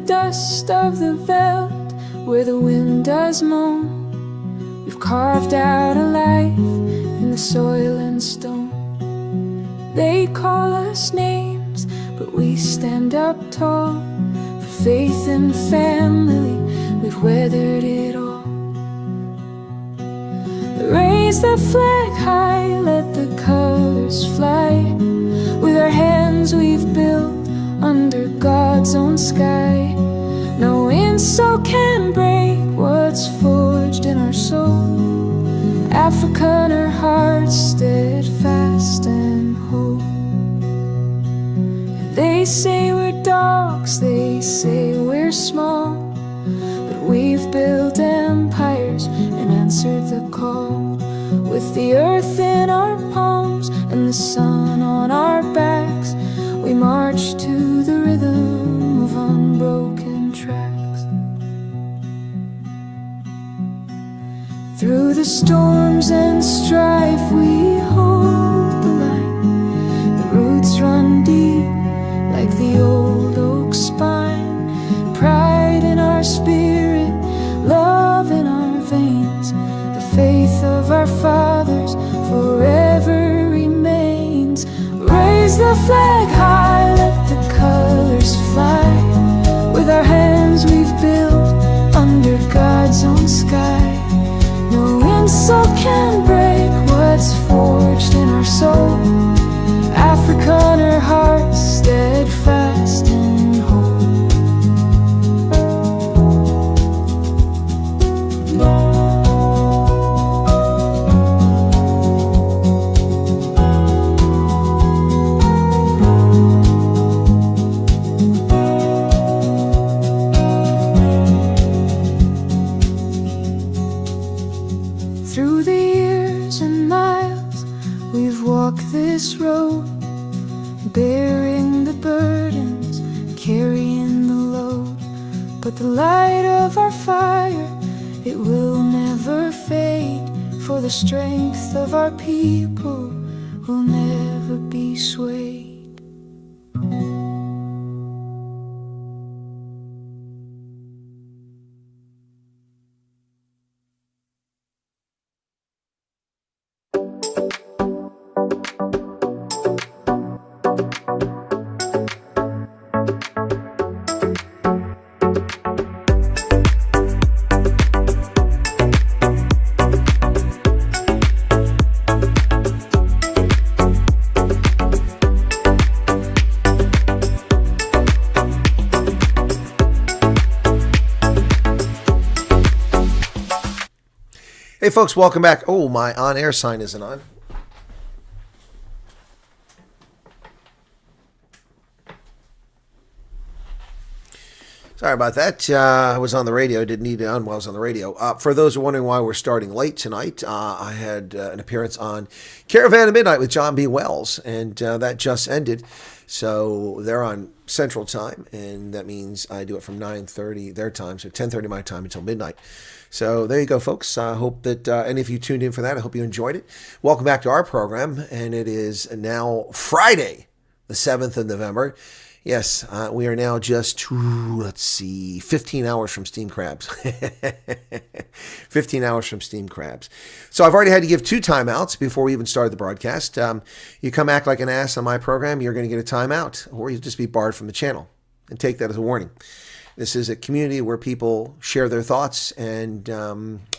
dust of the veldt where the wind does moan. We've carved out a life in the soil and stone. They call us names, but we stand up tall. For faith and family, we've weathered it all. Raise the flag high, let the colors fly. With our hands we've built under God's own sky. No insult can break what's forged in our soul. Africa in her heart, steadfast and whole. They say we're dogs, they say we're small, but we've built empires and answered the call. With the earth in our palms and the sun on our backs, we march to the rhythm of unbroken tracks. Through the storms and strife we hold the line. The roots run deep like the old oak spine. Pride in our spirit, love in our veins. The faith of our fathers forever remains. Raise the flag high, let the colors fly. With our hands we've built under God's own sky. No insult can break what's forged in our soul. Africa in her heart, steadfast and whole. Through the years and miles we've walked this road, bearing the burdens, carrying the load. But the light of our fire, it will never fade. For the strength of our people will never be swayed. Hey folks, welcome back. Oh, my on-air sign isn't on. Sorry about that. I was on the radio. Didn't need it on while I was on the radio. For those who are wondering why we're starting late tonight, I had an appearance on Caravan of Midnight with John B. Wells, and that just ended. So they're on Central Time, and that means I do it from 9:30 their time, so 10:30 my time until midnight. So there you go, folks. I hope that any of you tuned in for that, I hope you enjoyed it. Welcome back to our program, and it is now Friday, the 7th of November. Yes, we are now just, 15 hours from steam crabs. 15 hours from steam crabs. So I've already had to give 2 timeouts before we even started the broadcast. You come act like an ass on my program, you're going to get a timeout, or you'll just be barred from the channel. And take that as a warning. This is a community where people share their thoughts and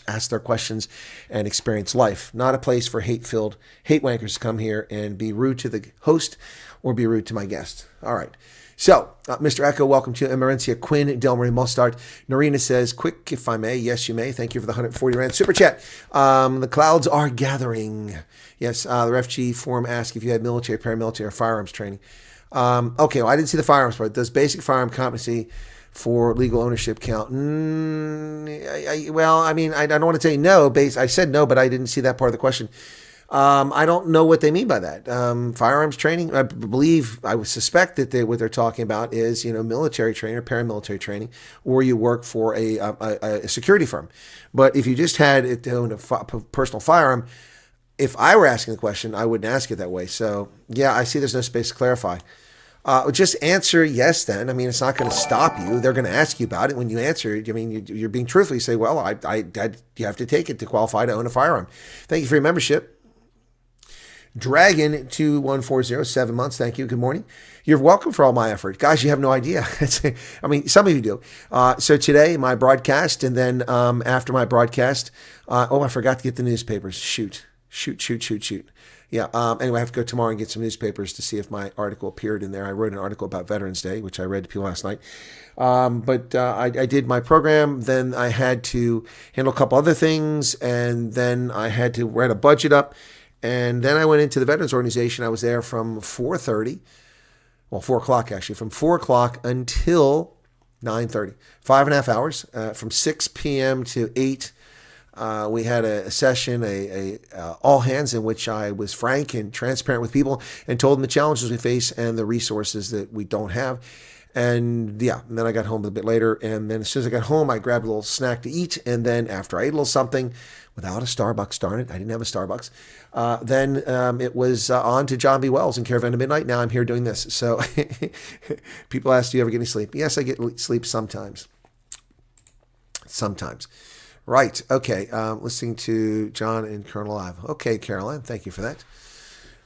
ask their questions and experience life. Not a place for hate wankers to come here and be rude to the host or be rude to my guest. All right. So, Mr. Echo, welcome to Emerencia Quinn, Delmarie Mostard. Narina says, quick, if I may. Yes, you may. Thank you for the 140 Rand Super Chat. The clouds are gathering. Yes, the Refugee Forum asked if you had military, paramilitary, or firearms training. Okay, well, I didn't see the firearms part. Does basic firearm competency for legal ownership count? I don't want to say no. I said no, but I didn't see that part of the question. I don't know what they mean by that. Firearms training, I would suspect that what they're talking about is, military training or paramilitary training, or you work for a security firm. But if you just had it to own a personal firearm, if I were asking the question, I wouldn't ask it that way. So, yeah, I see there's no space to clarify. Just answer yes then. I mean, it's not going to stop you. They're going to ask you about it. When you answer, I mean, you're being truthful. You say, well, you have to take it to qualify to own a firearm. Thank you for your membership. Dragon 2140, 7 months. Thank you. Good morning. You're welcome for all my effort. Guys, you have no idea. I mean, some of you do. So today, my broadcast, and then after my broadcast, I forgot to get the newspapers. Shoot. Yeah. Anyway, I have to go tomorrow and get some newspapers to see if my article appeared in there. I wrote an article about Veterans Day, which I read to people last night. But I did my program. Then I had to handle a couple other things, and then I had to write a budget up. And then I went into the Veterans Organization. I was there from 4:30, well, 4 o'clock actually, from 4 o'clock until 9:30, 5.5 hours, from 6 p.m. to 8. We had a session, a all hands, in which I was frank and transparent with people and told them the challenges we face and the resources that we don't have. And yeah, and then I got home a bit later. And then as soon as I got home, I grabbed a little snack to eat. And then after I ate a little something, without a Starbucks, darn it, I didn't have a Starbucks. Then it was on to John B. Wells and Caravan of Midnight. Now I'm here doing this. So people ask, do you ever get any sleep? Yes, I get sleep sometimes. Sometimes. Right. Okay. Listening to John and Colonel Live. Okay, Caroline. Thank you for that.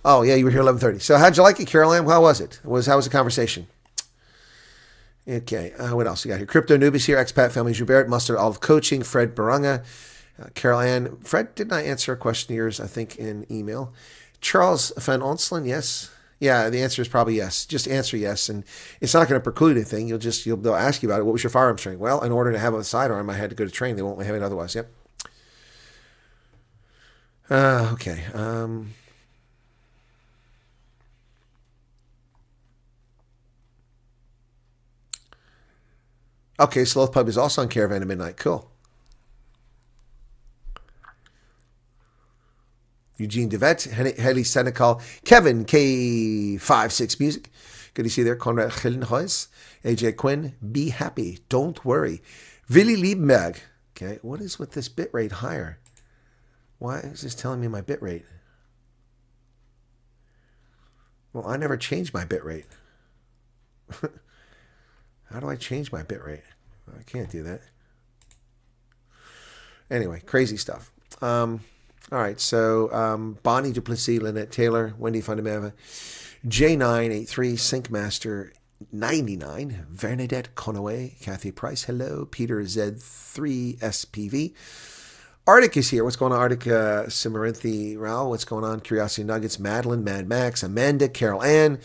Oh, yeah, you were here 11:30. So how'd you like it, Caroline? How was it? How was the conversation? Okay. What else we got here? Crypto Newbies here. Expat Family Joubert. Mustard Olive Coaching. Fred Barunga. Carol Ann. Fred, didn't I answer a question of yours, I think, in email? Charles Van Onselen, yes. Yeah, the answer is probably yes. Just answer yes, and it's not going to preclude anything. They'll ask you about it. What was your firearms training? Well, in order to have a sidearm, I had to go to training. They won't have it otherwise. Yep. Okay. Okay, Sloth Pub is also on Caravan of Midnight. Cool. Eugene DeVette, Haley Senecal, Kevin K56 Music. Good to see you there. Conrad Gillenhuis, AJ Quinn, Be Happy, Don't Worry. Willy Liebenberg. Okay, what is with this bitrate higher? Why is this telling me my bitrate? Well, I never changed my bitrate. How do I change my bitrate? I can't do that. Anyway, crazy stuff. All right, so Bonnie Duplessis, Lynette Taylor, Wendy Fundameva, J983, Syncmaster 99, Bernadette Conaway, Kathy Price, hello, Peter Z3SPV. Arctic is here. What's going on, Arctic? Simarinthi Rao, what's going on? Curiosity Nuggets, Madeline, Mad Max, Amanda, Carol Ann,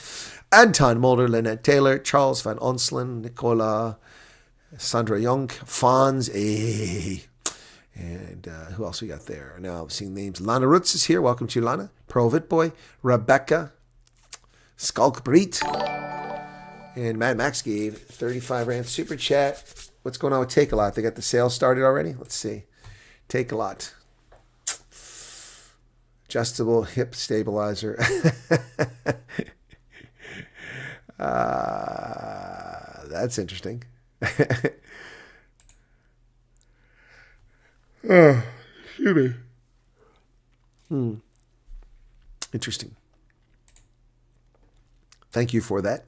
Anton Mulder, Lynette Taylor, Charles Van Onselen, Nicola, Sandra Young, Fonz, and who else we got there? Now I'm seeing names. Lana Roots is here. Welcome to you, Lana. Provit Boy, Rebecca, Skulk Breet, and Mad Max gave 35 Rand super chat. What's going on with Take a Lot? They got the sale started already? Let's see. Take a Lot. Adjustable hip stabilizer. That's interesting. Oh, excuse me. Interesting. Thank you for that.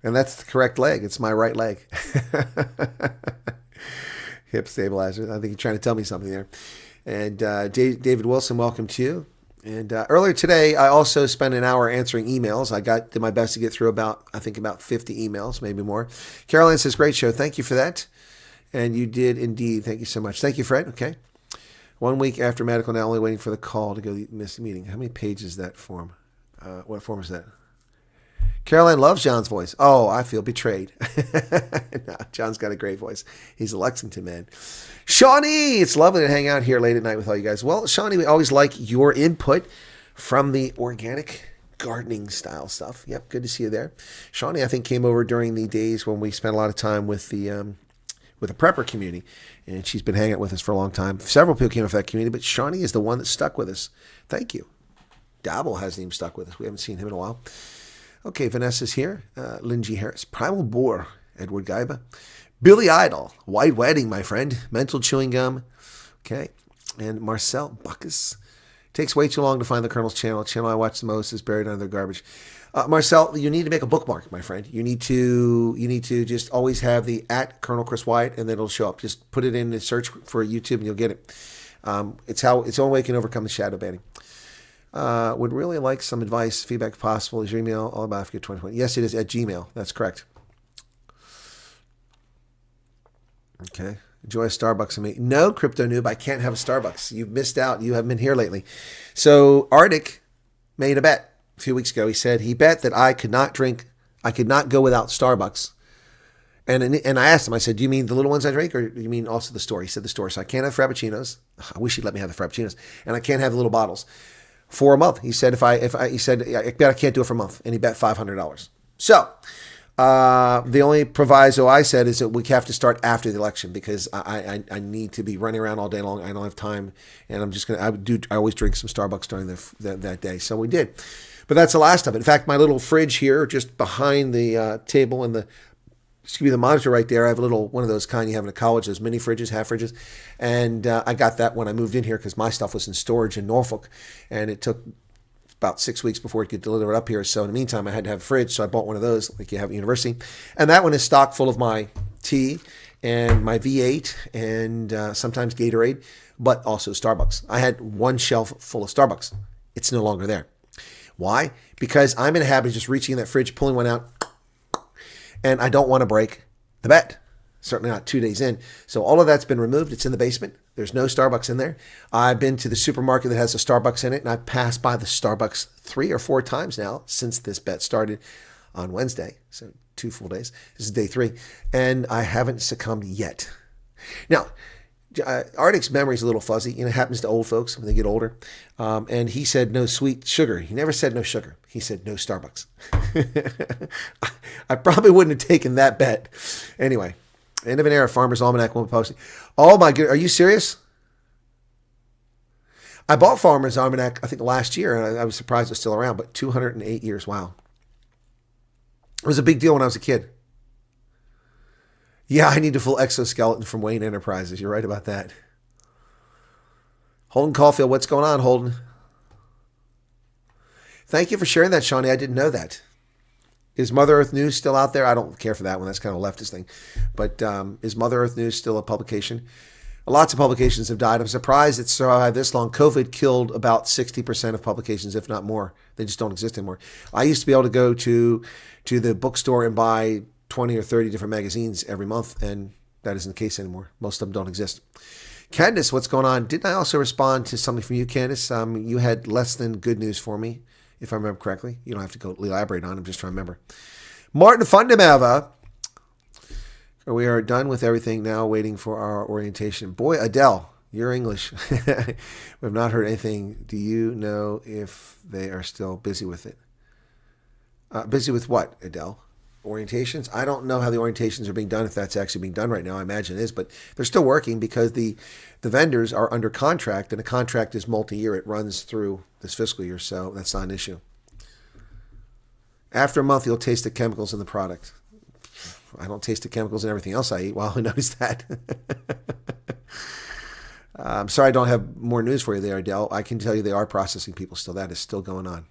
And that's the correct leg. It's my right leg. Hip stabilizer. I think you're trying to tell me something there. And David Wilson, welcome to you. And earlier today, I also spent an hour answering emails. I did my best to get through about 50 emails, maybe more. Caroline says, great show. Thank you for that. And you did indeed. Thank you so much. Thank you, Fred. Okay. 1 week after medical, now only waiting for the call to go miss the meeting. How many pages is that form? What form is that? Caroline loves John's voice. Oh, I feel betrayed. No, John's got a great voice. He's a Lexington man. Shawnee, it's lovely to hang out here late at night with all you guys. Well, Shawnee, we always like your input from the organic gardening style stuff. Yep, good to see you there. Shawnee, I think, came over during the days when we spent a lot of time with the prepper community, and she's been hanging out with us for a long time. Several people came off that community, but Shawnee is the one that stuck with us. Thank you. Dabble hasn't even stuck with us. We haven't seen him in a while. Okay, Vanessa's here. Lindsay Harris. Primal Boar. Edward Gaiba. Billy Idol. White Wedding, my friend. Mental Chewing Gum. Okay. And Marcel Buckus. Takes way too long to find the Colonel's channel. Channel I watch the most is buried under the garbage. Marcel, you need to make a bookmark, my friend. You need to just always have the at Colonel Chris Wyatt, and then it'll show up. Just put it in the search for YouTube, and you'll get it. It's the only way you can overcome the shadow banning. Would really like some advice, feedback if possible. Is your email all about Africa 2020? Yes, it is at Gmail. That's correct. Okay. Enjoy a Starbucks with me. No, Crypto Noob, I can't have a Starbucks. You've missed out. You haven't been here lately. So Arctic made a bet a few weeks ago. He said he bet that I could not go without Starbucks. And I asked him, I said, do you mean the little ones I drink, or do you mean also the store? He said the store. So I can't have Frappuccinos. I wish he'd let me have the Frappuccinos. And I can't have the little bottles for a month. He said, he said, I bet I can't do it for a month. And he bet $500. So the only proviso I said is that we have to start after the election, because I need to be running around all day long. I don't have time, and I always drink some Starbucks during that day. So we did, but that's the last of it. In fact, my little fridge here, just behind the table and the monitor right there, I have a little one of those kind you have in a college, those mini fridges, half fridges, and I got that when I moved in here because my stuff was in storage in Norfolk, and it took about 6 weeks before it could deliver up here. So in the meantime, I had to have a fridge. So I bought one of those like you have at university. And that one is stocked full of my tea and my V8 and sometimes Gatorade, but also Starbucks. I had one shelf full of Starbucks. It's no longer there. Why? Because I'm in a habit of just reaching in that fridge, pulling one out, and I don't want to break the bet. Certainly not 2 days in. So all of that's been removed. It's in the basement. There's no Starbucks in there. I've been to the supermarket that has a Starbucks in it, and I've passed by the Starbucks 3 or 4 times now since this bet started on Wednesday. So 2 full days. This is day 3. And I haven't succumbed yet. Now, Arctic's memory is a little fuzzy. It happens to old folks when they get older. And he said no sweet sugar. He never said no sugar. He said no Starbucks. I probably wouldn't have taken that bet. Anyway. End of an era. Farmer's Almanac won't be posting. Oh my God. Are you serious? I bought Farmer's Almanac, I think last year, and I was surprised it's still around, but 208 years. Wow. It was a big deal when I was a kid. Yeah, I need a full exoskeleton from Wayne Enterprises. You're right about that. Holden Caulfield, what's going on, Holden? Thank you for sharing that, Shawnee. I didn't know that. Is Mother Earth News still out there? I don't care for that one. That's kind of a leftist thing. But is Mother Earth News still a publication? Lots of publications have died. I'm surprised it's survived this long. COVID killed about 60% of publications, if not more. They just don't exist anymore. I used to be able to go to the bookstore and buy 20 or 30 different magazines every month, and that isn't the case anymore. Most of them don't exist. Candace, what's going on? Didn't I also respond to something from you, Candace? You had less than good news for me, if I remember correctly. You don't have to go elaborate on it. I'm just trying to remember. Martin Fundamava. We are done with everything now, waiting for our orientation. Boy, Adele, you're English. We have not heard anything. Do you know if they are still busy with it? Busy with what, Adele? Orientations? I don't know how the orientations are being done, if that's actually being done right now. I imagine it is, but they're still working because the vendors are under contract, and the contract is multi-year. It runs through this fiscal year, so that's not an issue. After a month, you'll taste the chemicals in the product. I don't taste the chemicals in everything else I eat. Well, who knows that? I'm sorry I don't have more news for you there, Adele. I can tell you they are processing people still. That is still going on.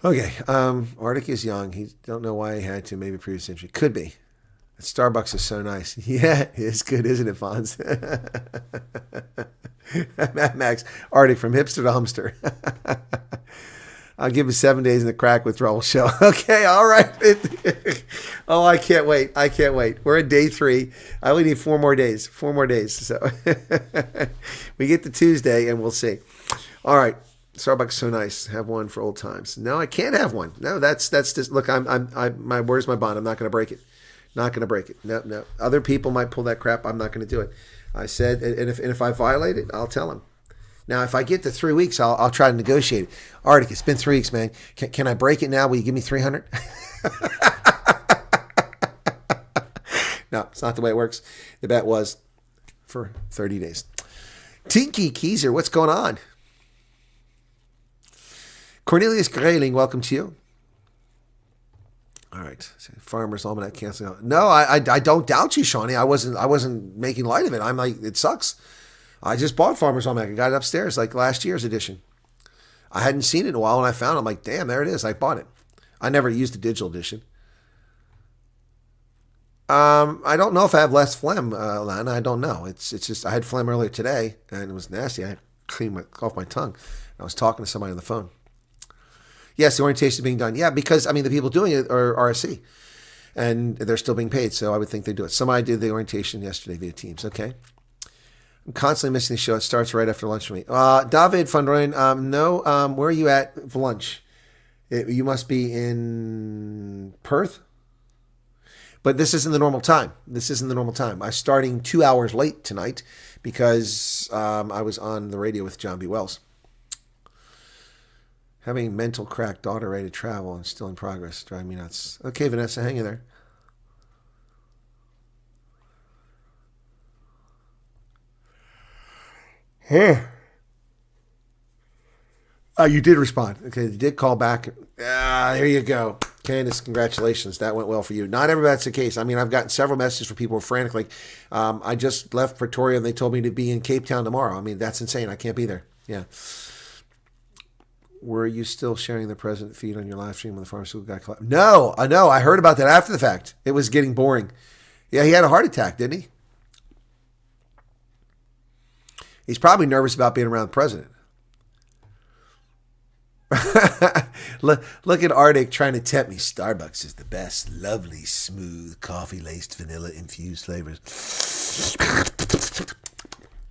Okay, Arctic is young. He don't know why he had to. Maybe previous century. Could be. Starbucks is so nice. Yeah, it's good, isn't it, Fonz? Max, Arctic from hipster to humster. I'll give him 7 days in the crack withdrawal show. Okay, all right. Oh, I can't wait. I can't wait. We're at day 3. I only need 4 more days. 4 more days. So we get to Tuesday and we'll see. All right. Starbucks so nice. Have one for old times. No, I can't have one. No, that's just look. My word's my bond. I'm not going to break it. Not going to break it. No. Other people might pull that crap. I'm not going to do it. I said, and if I violate it, I'll tell them. Now, if I get to 3 weeks, I'll try to negotiate it. Arctic, it's been 3 weeks, man. Can I break it now? Will you give me 300? No, it's not the way it works. The bet was for 30 days. Tinky Keyser, what's going on? Cornelius Grayling, welcome to you. All right, Farmer's Almanac canceling out. No, I don't doubt you, Shawnee. I wasn't making light of it. I'm like, it sucks. I just bought Farmer's Almanac. I got it upstairs like last year's edition. I hadn't seen it in a while, and I found it. I'm like, damn, there it is. I bought it. I never used the digital edition. I don't know if I have less phlegm, Lana. I don't know. It's just I had phlegm earlier today, and it was nasty. I had to clean off my tongue. I was talking to somebody on the phone. Yes, the orientation is being done. Yeah, because, I mean, the people doing it are RSC, and they're still being paid, so I would think they do it. Somebody did the orientation yesterday via Teams. Okay. I'm constantly missing the show. It starts right after lunch for me. David van Rooyen, no, where are you at for lunch? You must be in Perth? But this isn't the normal time. I'm starting 2 hours late tonight because I was on the radio with John B. Wells. Having mental crack, daughter ready to travel and still in progress. Driving me nuts. Okay, Vanessa, hang in there. You did respond. Okay, you did call back. There you go. Candace, congratulations. That went well for you. Not everybody that's the case. I mean, I've gotten several messages from people who are frantic. Like, I just left Pretoria and they told me to be in Cape Town tomorrow. I mean, that's insane. I can't be there. Yeah. Were you still sharing the present feed on your live stream when the pharmaceutical guy collapsed? No, I know. I heard about that after the fact. It was getting boring. Yeah, he had a heart attack, didn't he? He's probably nervous about being around the president. Look at Arctic trying to tempt me. Starbucks is the best. Lovely, smooth, coffee-laced, vanilla-infused flavors.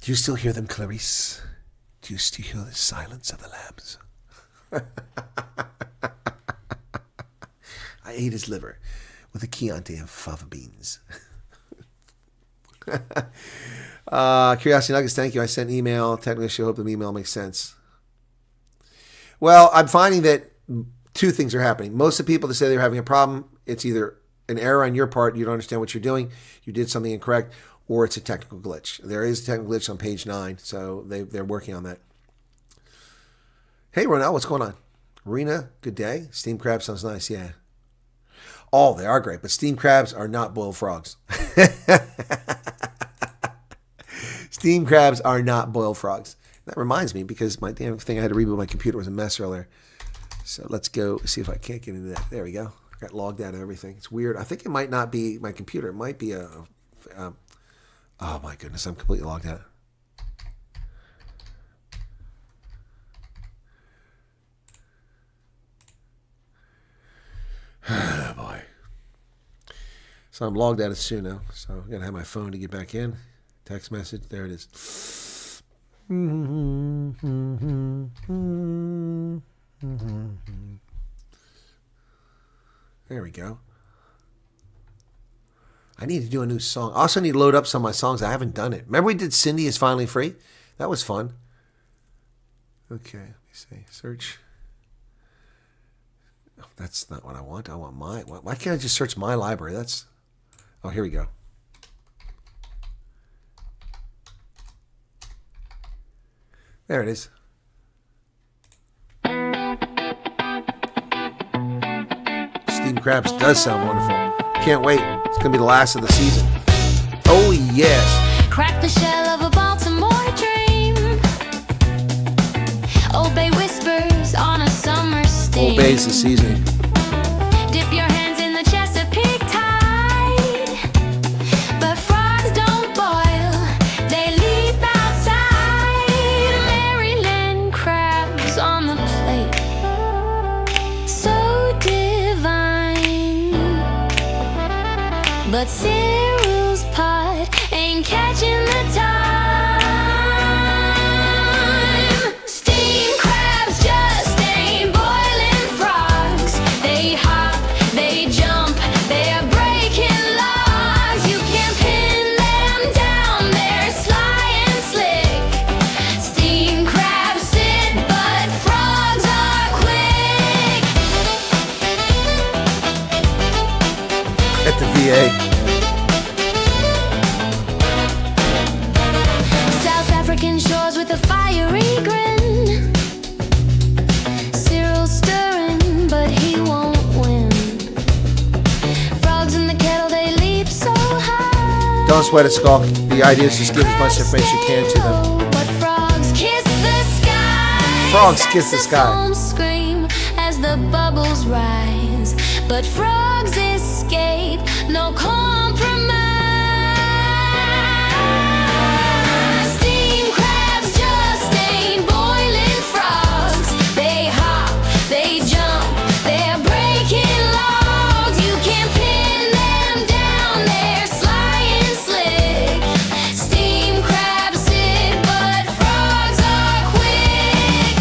Do you still hear them, Clarice? Do you still hear the silence of the lambs? I ate his liver with a Chianti and fava beans. Curiosity Nuggets, thank you. I sent an email. Technically, I hope the email makes sense. Well, I'm finding that two things are happening. Most of the people that say they're having a problem, it's either an error on your part, you don't understand what you're doing, you did something incorrect, or it's a technical glitch. There is a technical glitch on page 9, so they're working on that. Hey, Ronell, what's going on? Rena, good day. Steamed crab sounds nice, yeah. Oh, they are great, but steamed crabs are not boiled frogs. Steamed crabs are not boiled frogs. That reminds me, because my damn thing I had to reboot my computer was a mess earlier. So let's go see if I can't get into that. There we go. I got logged out of everything. It's weird. I think it might not be my computer. It might be oh my goodness, I'm completely logged out. Oh boy. So I'm logged out of Suno. So I'm gonna have my phone to get back in. Text message. There it is. There we go. I need to do a new song. I also need to load up some of my songs. I haven't done it. Remember we did Cindy is Finally Free? That was fun. Okay, let me see. Search. Oh, that's not what I want. I want my... Why can't I just search my library? That's... Oh, here we go. There it is. Steamed crabs does sound wonderful. Can't wait. It's going to be the last of the season. Oh, yes. Crack the shell of a Baltimore dream. Old Bay whispers on a summer steam. Old Bay's the seasoning. Dip your hands in the Chesapeake tide. But frogs don't boil. They leap outside. Maryland crabs on the plate. So divine. But Cyril's pot ain't catching the time. Steamed crabs just ain't boiling frogs. They hop, they jump, they're breaking logs. You can't pin them down, they're sly and slick. Steamed crabs sit, but frogs are quick. At the VA. South African shores with a fiery grin. Cyril's stirring, but he won't win. Frogs in the kettle, they leap so high. Don't sweat it, Skull. The idea is just give as much information you can to them. But frogs kiss the sky. Frogs kiss the sky. Foam scream as the bubbles rise, but frogs escape, no compromise. Steam crabs just ain't boiling frogs. They hop, they jump, they're breaking logs. You can't pin them down, they're sly and slick. Steam crabs sit, but frogs are quick.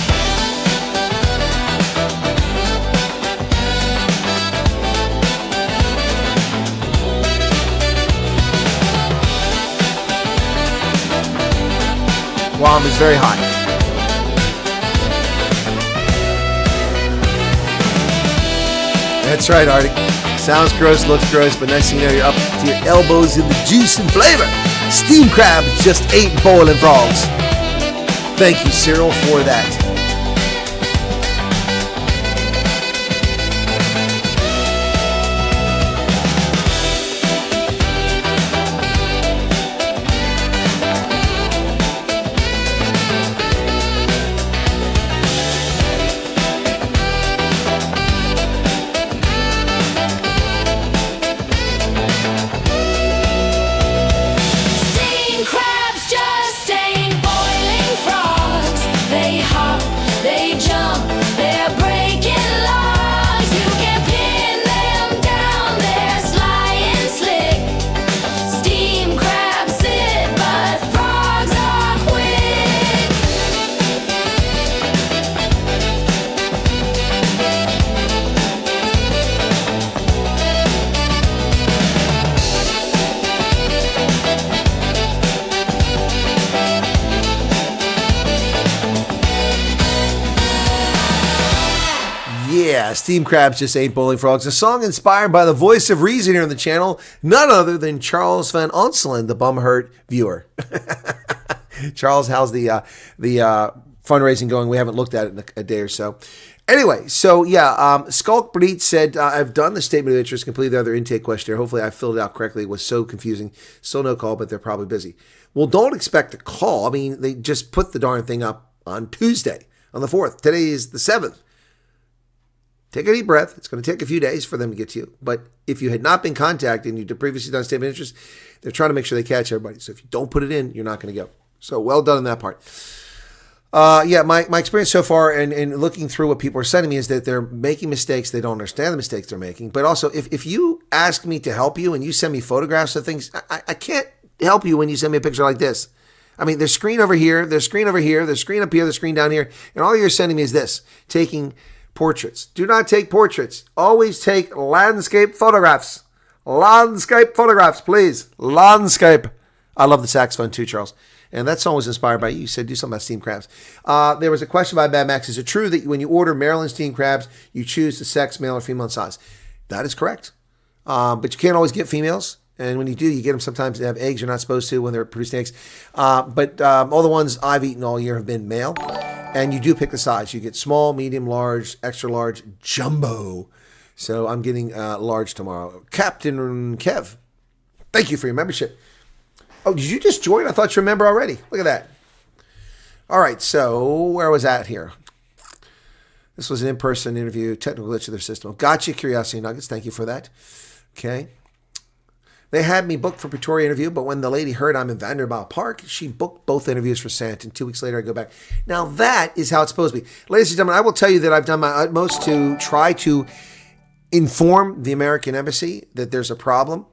Guam is very hot. That's right, Arctic. Sounds gross, looks gross, but next thing you know, you're up to your elbows in the juice and flavor. Steam crab just ate boiling frogs. Thank you, Cyril, for that. Steam crabs just ain't boiling frogs. They hop, they jump, they're breaking logs. You can pin them down, they're sly and slick. Steam crabs sit, but frogs are quick. Yeah, Steam crabs just ate boiling frogs. A song inspired by the voice of reason here on the channel, none other than Charles Van Onselen, the Bumhurt viewer. Charles, how's the fundraising going? We haven't looked at it in a day or so. Anyway, so yeah, Skulk Breed said, I've done the statement of interest, completed the other intake questionnaire. Hopefully I filled it out correctly. It was so confusing. Still no call, but they're probably busy. Well, don't expect a call. I mean, they just put the darn thing up on Tuesday, on the 4th. Today is the 7th. Take a deep breath. It's going to take a few days for them to get to you. But if you had not been contacted and you'd previously done statement of interest, they're trying to make sure they catch everybody. So if you don't put it in, you're not going to go. So well done on that part. Yeah, my experience so far and looking through what people are sending me is that they're making mistakes. They don't understand the mistakes they're making. But also, if you ask me to help you and you send me photographs of things, I can't help you when you send me a picture like this. I mean, there's screen over here, there's screen over here, there's screen up here, there's screen down here. And all you're sending me is this, taking portraits. Do not take portraits. Always take landscape photographs. Landscape photographs, please. Landscape. I love the saxophone too, Charles. And that song was inspired by you. You said do something about steamed crabs. There was a question by Bad Max. Is it true that when you order Maryland steamed crabs, you choose the sex, male or female in size? That is correct. But you can't always get females. And when you do, you get them sometimes they have eggs you're not supposed to when they're producing eggs. But all the ones I've eaten all year have been male. And you do pick the size. You get small, medium, large, extra large, jumbo. So I'm getting large tomorrow. Captain Kev, thank you for your membership. Oh, did you just join? I thought you were a member already. Look at that. All right, so where was that here? This was an in-person interview, technical glitch of their system. Gotcha, Curiosity Nuggets. Thank you for that. Okay. They had me booked for Pretoria interview, but when the lady heard I'm in Vanderbilt Park, she booked both interviews for Sant, and 2 weeks later I go back. Now that is how it's supposed to be. Ladies and gentlemen, I will tell you that I've done my utmost to try to inform the American Embassy that there's a problem.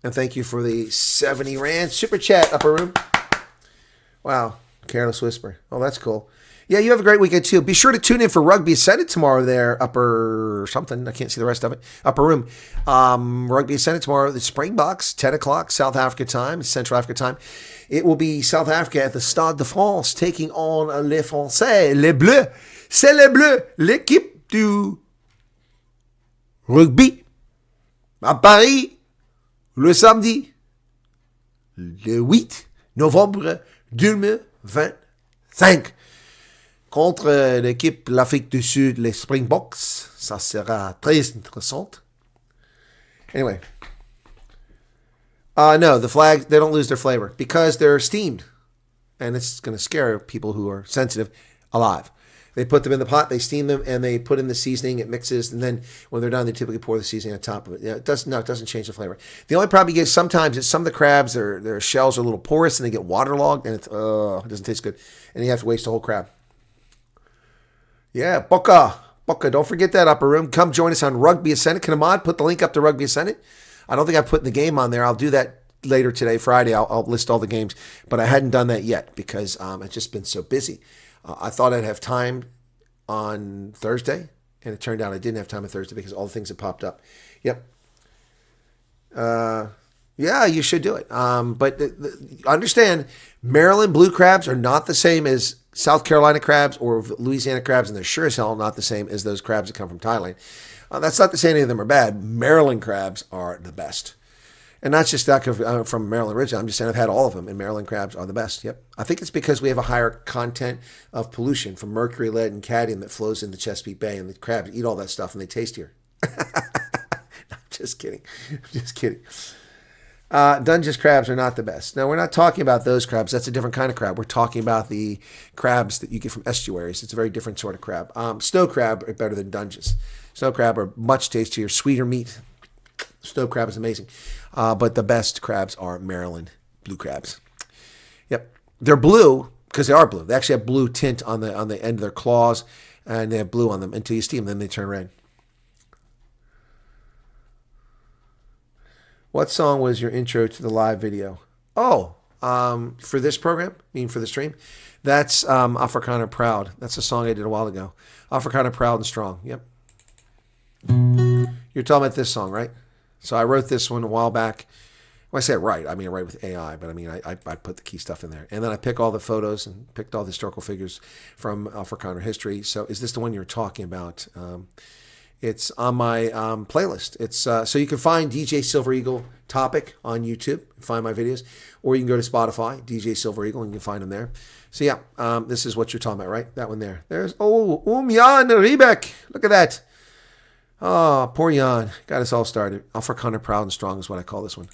And thank you for the 70 Rand super chat, upper room. Wow, Careless Whisper. Oh, that's cool. Yeah, you have a great weekend too. Be sure to tune in for Rugby Ascended tomorrow there, upper something. I can't see the rest of it. Upper room. Rugby Ascended tomorrow. The Springboks, 10 o'clock, South Africa time, Central Africa time. It will be South Africa at the Stade de France taking on les Français, les Bleus. C'est les Bleus, l'équipe du rugby à Paris le samedi, le 8 novembre 2025. Contre l'équipe l'Afrique du Sud, les Springboks. Ça sera très intéressant. Anyway. No, the flags, they don't lose their flavor because they're steamed. And it's going to scare people who are sensitive. alive. They put them in the pot, they steam them, and they put in the seasoning. It mixes, and then when they're done, they typically pour the seasoning on top of it. It doesn't change the flavor. The only problem you get sometimes is some of the crabs, their shells are a little porous, and they get waterlogged, and it doesn't taste good, and you have to waste the whole crab. Yeah, Boca, don't forget that, Upper Room. Come join us on Rugby Ascendant. Can Ahmad put the link up to Rugby Ascendant? I don't think I've put the game on there. I'll do that later today, Friday. I'll list all the games, but I hadn't done that yet because I've just been so busy. I thought I'd have time on Thursday, and it turned out I didn't have time on Thursday because all the things that popped up. Yep. Yeah, you should do it. But understand, Maryland blue crabs are not the same as South Carolina crabs or Louisiana crabs, and they're sure as hell not the same as those crabs that come from Thailand. That's not to say any of them are bad. Maryland crabs are the best. And not just that from Maryland originally. I'm just saying I've had all of them, and Maryland crabs are the best. Yep. I think it's because we have a higher content of pollution from mercury, lead, and cadmium that flows into Chesapeake Bay, and the crabs eat all that stuff, and they tastier. I'm just kidding. Dungeness crabs are not the best. No, we're not talking about those crabs. That's a different kind of crab. We're talking about the crabs that you get from estuaries. It's a very different sort of crab. Snow crab are better than Dungeness. Snow crab are much tastier, sweeter meat. Snow crab is amazing. But the best crabs are Maryland blue crabs. Yep. They're blue because they are blue. They actually have blue tint on the end of their claws, and they have blue on them until you steam them. Then they turn red. What song was your intro to the live video? Oh, for this program? For the stream? That's Afrikaner Proud. That's a song I did a while ago. Afrikaner Proud and Strong. Yep. You're talking about this song, right? So I wrote this one a while back. When I say write, I write with AI, but I put the key stuff in there. And then I pick all the photos and picked all the historical figures from Afrikaner history. So is this the one you're talking about? It's on my playlist. It's so you can find DJ Silver Eagle topic on YouTube, find my videos, or you can go to Spotify, DJ Silver Eagle, and you can find them there. So yeah, this is what you're talking about, right? That one there. There's Jan Riebeck. Look at that. Oh, poor Jan. Got us all started. Afrikaner Proud and Strong is what I call this one.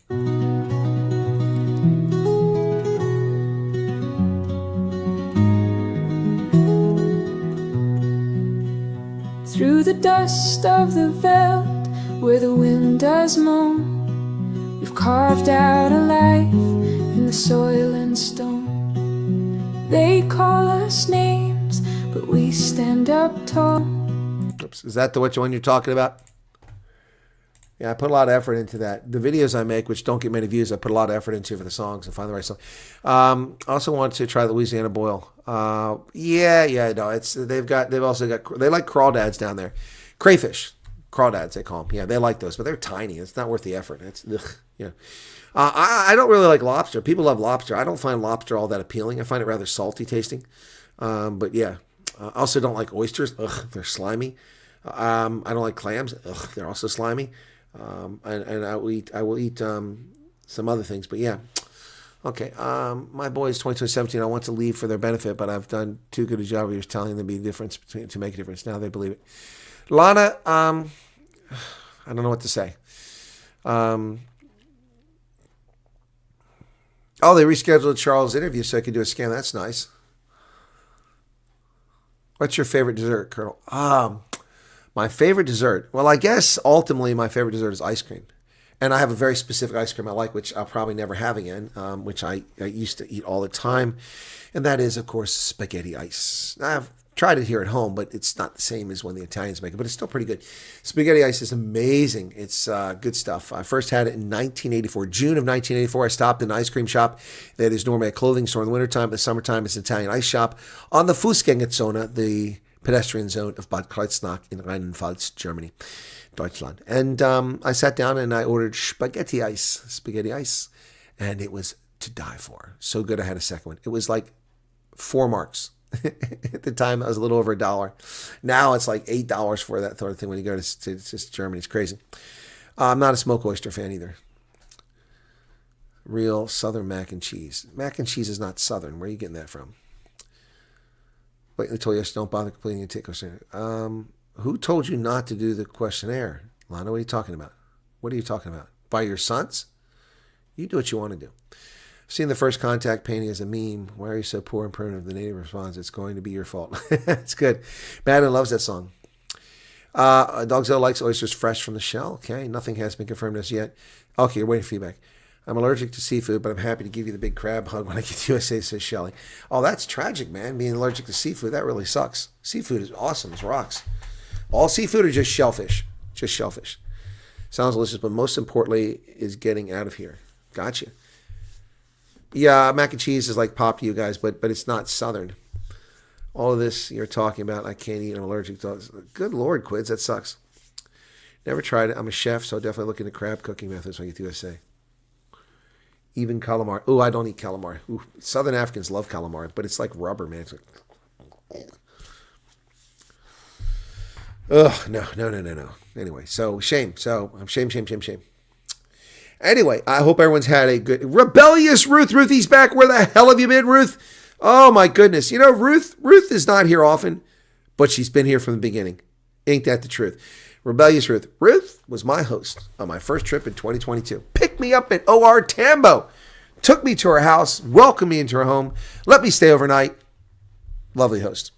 Through the dust of the veldt, where the wind does moan, we've carved out a life in the soil and stone. They call us names, but we stand up tall. Oops, is that the one you're talking about? Yeah, I put a lot of effort into that. The videos I make, which don't get many views, I put a lot of effort into for the songs and find the right song. I also want to try the Louisiana boil. No, they like crawdads down there, crayfish, crawdads they call them. Yeah, they like those, but they're tiny. It's not worth the effort. I don't really like lobster. People love lobster. I don't find lobster all that appealing. I find it rather salty tasting. But yeah, I also don't like oysters. Ugh, they're slimy. I don't like clams. Ugh, they're also slimy. And I will eat some other things, but yeah. Okay, my boys 2017, I want to leave for their benefit, but I've done too good a job of just telling them to make a difference. Now they believe it. Lana, I don't know what to say. They rescheduled Charles' interview so I could do a scan. That's nice. What's your favorite dessert, Colonel? My favorite dessert? Well, I guess ultimately my favorite dessert is ice cream. And I have a very specific ice cream I like, which I'll probably never have again, which I used to eat all the time. And that is, of course, spaghetti ice. I've tried it here at home, but it's not the same as when the Italians make it, but it's still pretty good. Spaghetti ice is amazing. It's good stuff. I first had it in 1984. June of 1984, I stopped in an ice cream shop that is normally a clothing store in the wintertime. In the summertime, it's an Italian ice shop on the Fußgängerzone, the pedestrian zone of Bad Kreuznach in Rheinland-Pfalz, Germany. Deutschland. And I sat down and I ordered spaghetti ice, and it was to die for. So good I had a second one. It was like 4 marks. At the time, it was a little over $1. Now it's like $8 for that sort of thing when you go to Germany. It's crazy. I'm not a smoked oyster fan either. Real Southern mac and cheese. Mac and cheese is not Southern. Where are you getting that from? Wait until you don't bother completing your tick questionnaire. Who told you not to do the questionnaire? Lana, what are you talking about? What are you talking about? By your sons? You do what you want to do. Seeing the first contact painting as a meme. Why are you so poor and primitive? The native responds, it's going to be your fault. It's good. Madden loves that song. Dogzilla likes oysters fresh from the shell. Okay, nothing has been confirmed as yet. Okay, you're waiting for feedback. I'm allergic to seafood, but I'm happy to give you the big crab hug when I get to USA, says Shelly. Oh, that's tragic, man. Being allergic to seafood, that really sucks. Seafood is awesome. It's rocks. All seafood are just shellfish. Just shellfish. Sounds delicious, but most importantly is getting out of here. Gotcha. Yeah, mac and cheese is like pop to you guys, but it's not Southern. All of this you're talking about, I can't eat, I'm allergic to it. Good Lord, Quids, that sucks. Never tried it. I'm a chef, so I'll definitely look into crab cooking methods when I get to USA. Even calamar. Oh, I don't eat calamar. Ooh, Southern Africans love calamar, but it's like rubber, man. It's like... Ugh, no. Anyway, so shame. So I'm shame. Anyway, I hope everyone's had a good... Rebellious Ruth. Ruthie's back. Where the hell have you been, Ruth? Oh, my goodness. You know, Ruth is not here often, but she's been here from the beginning. Ain't that the truth? Rebellious Ruth. Ruth was my host on my first trip in 2022. Picked me up at OR Tambo. Took me to her house. Welcomed me into her home. Let me stay overnight. Lovely host.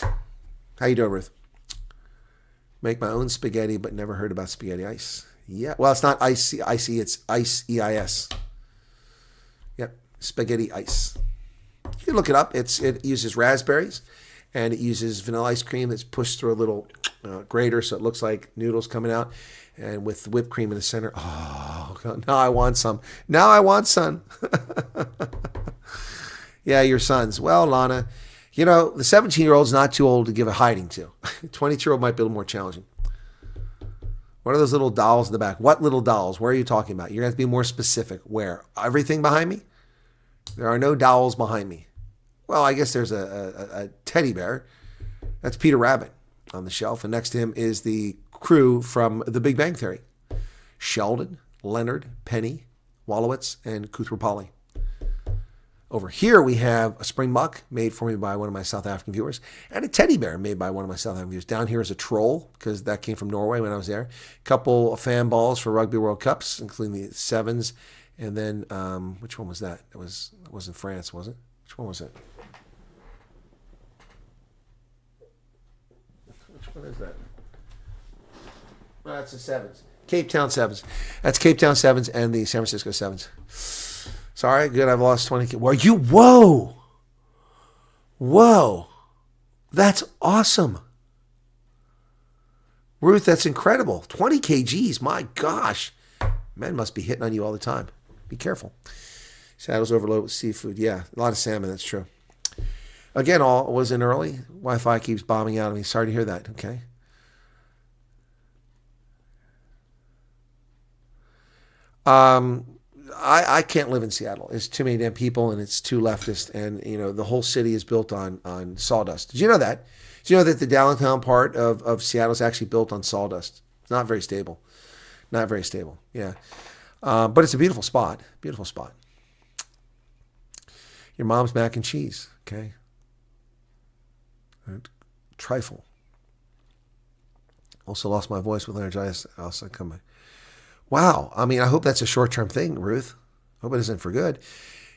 How you doing, Ruth? Make my own spaghetti, but never heard about spaghetti ice. Yeah, well, it's not icy, it's ice, E-I-S. Yep, spaghetti ice. You can look it up. It uses raspberries, and it uses vanilla ice cream that's pushed through a little grater, so it looks like noodles coming out, and with whipped cream in the center. Oh, God, now I want some. Yeah, your sons. Well, Lana, you know, the 17-year-old's not too old to give a hiding to. 22-year-old might be a little more challenging. What are those little dolls in the back? What little dolls? Where are you talking about? You're going to have to be more specific. Where? Everything behind me? There are no dolls behind me. Well, I guess there's a teddy bear. That's Peter Rabbit on the shelf. And next to him is the crew from The Big Bang Theory. Sheldon, Leonard, Penny, Wallowitz, and Koothrappali. Over here we have a springbok made for me by one of my South African viewers, and a teddy bear made by one of my South African viewers. Down here is a troll, because that came from Norway when I was there. A couple of fan balls for Rugby World Cups, including the sevens. And then, which one was that? It wasn't France, was it? Which one was it? Which one is that? Oh, that's the sevens. Cape Town sevens. That's Cape Town sevens and the San Francisco sevens. Sorry, good. I've lost 20. Whoa. That's awesome. Ruth, that's incredible. 20 kgs. My gosh. Men must be hitting on you all the time. Be careful. Saddles overloaded with seafood. Yeah, a lot of salmon. That's true. Again, all was in early. Wi-Fi keeps bombing out of me. Sorry to hear that. Okay. I can't live in Seattle. It's too many damn people, and it's too leftist, and you know the whole city is built on sawdust. Did you know that? Did you know that the downtown part of Seattle is actually built on sawdust? It's not very stable. Not very stable. Yeah, but it's a beautiful spot. Beautiful spot. Your mom's mac and cheese. Okay. Trifle. Also lost my voice with laryngitis. Also come back. Wow. I mean, I hope that's a short-term thing, Ruth. Hope it isn't for good.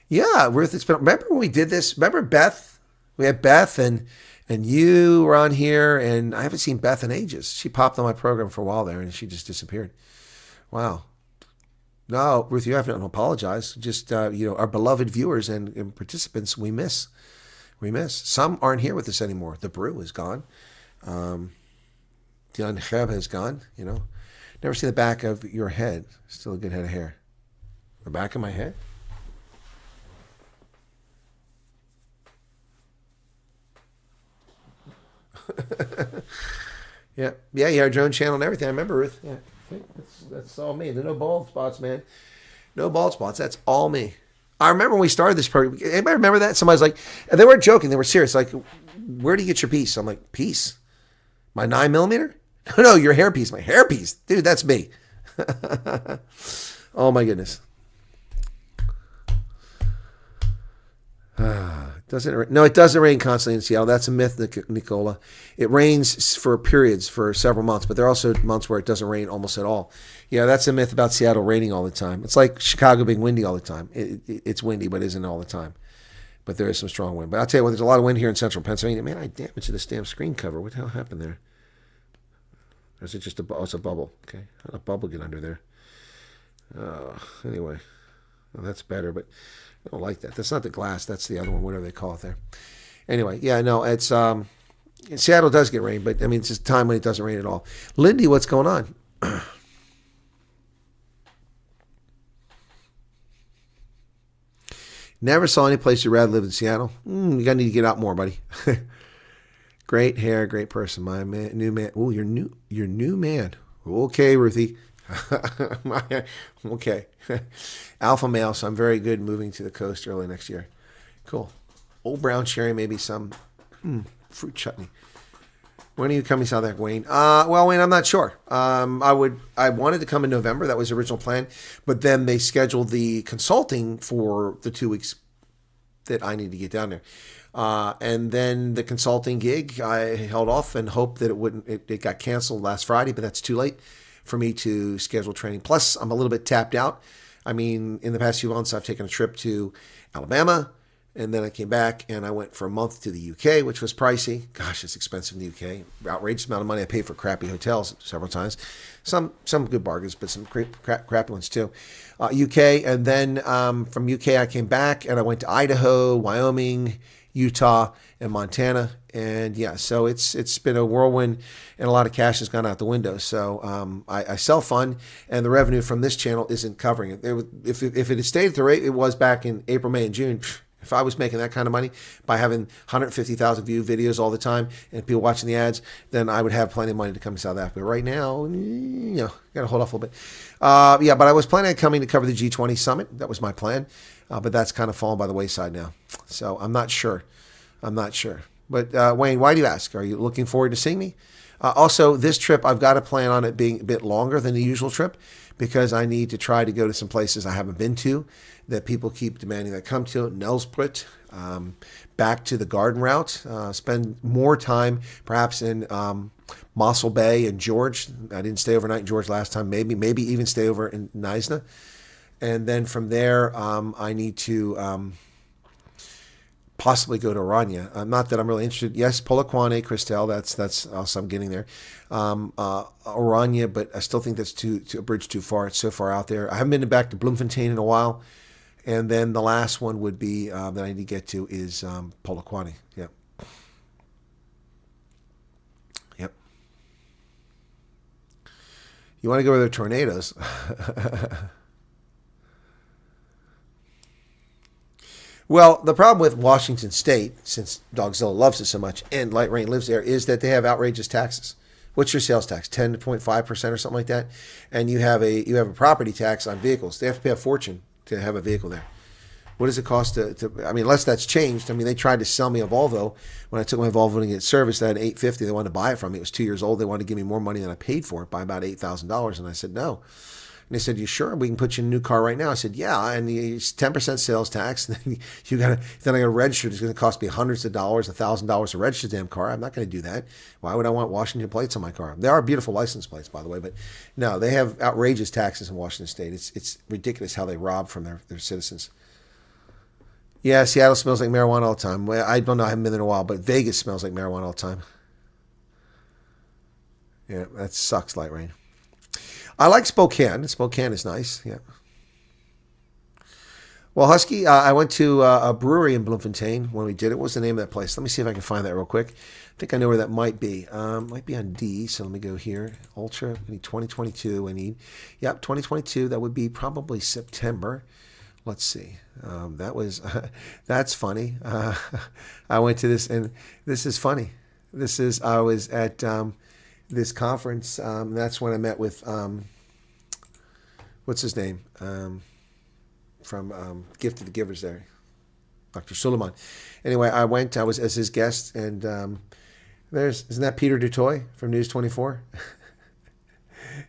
Yeah, Ruth, it's been... Remember when we did this? Remember Beth? We had Beth and you were on here, and I haven't seen Beth in ages. She popped on my program for a while there, and she just disappeared. Wow. No, Ruth, you have to apologize. Just, our beloved viewers and participants, we miss. We miss. Some aren't here with us anymore. The Brew is gone. Dion Cheb has gone, Never see the back of your head. Still a good head of hair. The back of my head? Yeah, you had your own channel and everything. I remember, Ruth. Yeah, that's all me. There's no bald spots, man. No bald spots. That's all me. I remember when we started this program. Anybody remember that? Somebody's like, and they weren't joking. They were serious. Like, where do you get your piece? I'm like, piece? My 9mm? No, your hairpiece. My hairpiece. Dude, that's me. Oh, my goodness. No, it doesn't rain constantly in Seattle. That's a myth, Nicola. It rains for periods for several months, but there are also months where it doesn't rain almost at all. Yeah, that's a myth about Seattle raining all the time. It's like Chicago being windy all the time. It's windy, but isn't all the time. But there is some strong wind. But I'll tell you what, there's a lot of wind here in central Pennsylvania. Man, I damaged this damn screen cover. What the hell happened there? Or is it just it's a bubble? Okay, how did a bubble get under there? Anyway, well, that's better, but I don't like that. That's not the glass. That's the other one, whatever they call it there. Anyway, yeah, no, it's Seattle does get rain, but I mean, it's just a time when it doesn't rain at all. Lindy, what's going on? Never saw any place you'd rather live in Seattle. You gotta need to get out more, buddy. Great hair, great person. My man, new man. Oh, your new man. Okay, Ruthie. Okay. Alpha male, so I'm very good moving to the coast early next year. Cool. Old brown sherry, maybe some fruit chutney. When are you coming south, Wayne? Well, Wayne, I'm not sure. I wanted to come in November. That was the original plan. But then they scheduled the consulting for the 2 weeks that I need to get down there. And then the consulting gig, I held off and hoped that it got canceled last Friday, but that's too late for me to schedule training. Plus, I'm a little bit tapped out. I mean, in the past few months, I've taken a trip to Alabama, and then I came back and I went for a month to the UK, which was pricey. Gosh, it's expensive in the UK. Outrageous amount of money I paid for crappy hotels several times. Some good bargains, but some crappy ones too. UK, and then from UK I came back and I went to Idaho, Wyoming, Utah, and Montana. And yeah, so it's been a whirlwind, and a lot of cash has gone out the window. So I self-fund, and the revenue from this channel isn't covering it. If it had stayed at the rate it was back in April, May, and June, if I was making that kind of money by having 150,000 view videos all the time and people watching the ads, then I would have plenty of money to come to South Africa. Right now, got to hold off a little bit. Yeah, but I was planning on coming to cover the G20 summit. That was my plan, but that's kind of fallen by the wayside now. So I'm not sure. But Wayne, why do you ask? Are you looking forward to seeing me? Also, this trip, I've got to plan on it being a bit longer than the usual trip because I need to try to go to some places I haven't been to that people keep demanding that I come to. Nelspruit, back to the garden route, spend more time perhaps in Mossel Bay and George. I didn't stay overnight in George last time. Maybe even stay over in Neisner. And then from there, I need to possibly go to Orania. Not that I'm really interested. Yes, Polokwane, Christelle, that's also I'm getting there. Orania, but I still think that's a bridge too far. It's so far out there. I haven't been back to Bloemfontein in a while. And then the last one would be that I need to get to is Polokwane. Yep. You want to go where there are tornadoes? Well, the problem with Washington State, since Dogzilla loves it so much and Light Rain lives there, is that they have outrageous taxes. What's your sales tax? 10.5% or something like that? And you have a property tax on vehicles. They have to pay a fortune to have a vehicle there. What does it cost to I mean, unless that's changed. I mean, they tried to sell me a Volvo. When I took my Volvo to get serviced, I had $850. They wanted to buy it from me. It was 2 years old. They wanted to give me more money than I paid for it by about $8,000. And I said, no. And they said, you sure? We can put you in a new car right now. I said, yeah. And it's 10% sales tax. And then I got to register. It's going to cost me hundreds of dollars, $1,000 to register the damn car. I'm not going to do that. Why would I want Washington plates on my car? They are beautiful license plates, by the way. But no, they have outrageous taxes in Washington State. It's ridiculous how they rob from their citizens. Yeah, Seattle smells like marijuana all the time. Well, I don't know. I haven't been there in a while, but Vegas smells like marijuana all the time. Yeah, that sucks, Light Rain. I like Spokane. Spokane is nice. Yeah. Well, Husky, I went to a brewery in Bloemfontein when we did it. What was the name of that place? Let me see if I can find that real quick. I think I know where that might be. Might be on D, so let me go here. Ultra, I need 2022. Yep, 2022. That would be probably September. Let's see. That's funny. I went to this, and this is funny. I was at this conference. That's when I met with, what's his name? From Gift of the Givers there, Dr. Suleiman. Anyway, I was as his guest, and isn't that Peter Dutoy from News 24?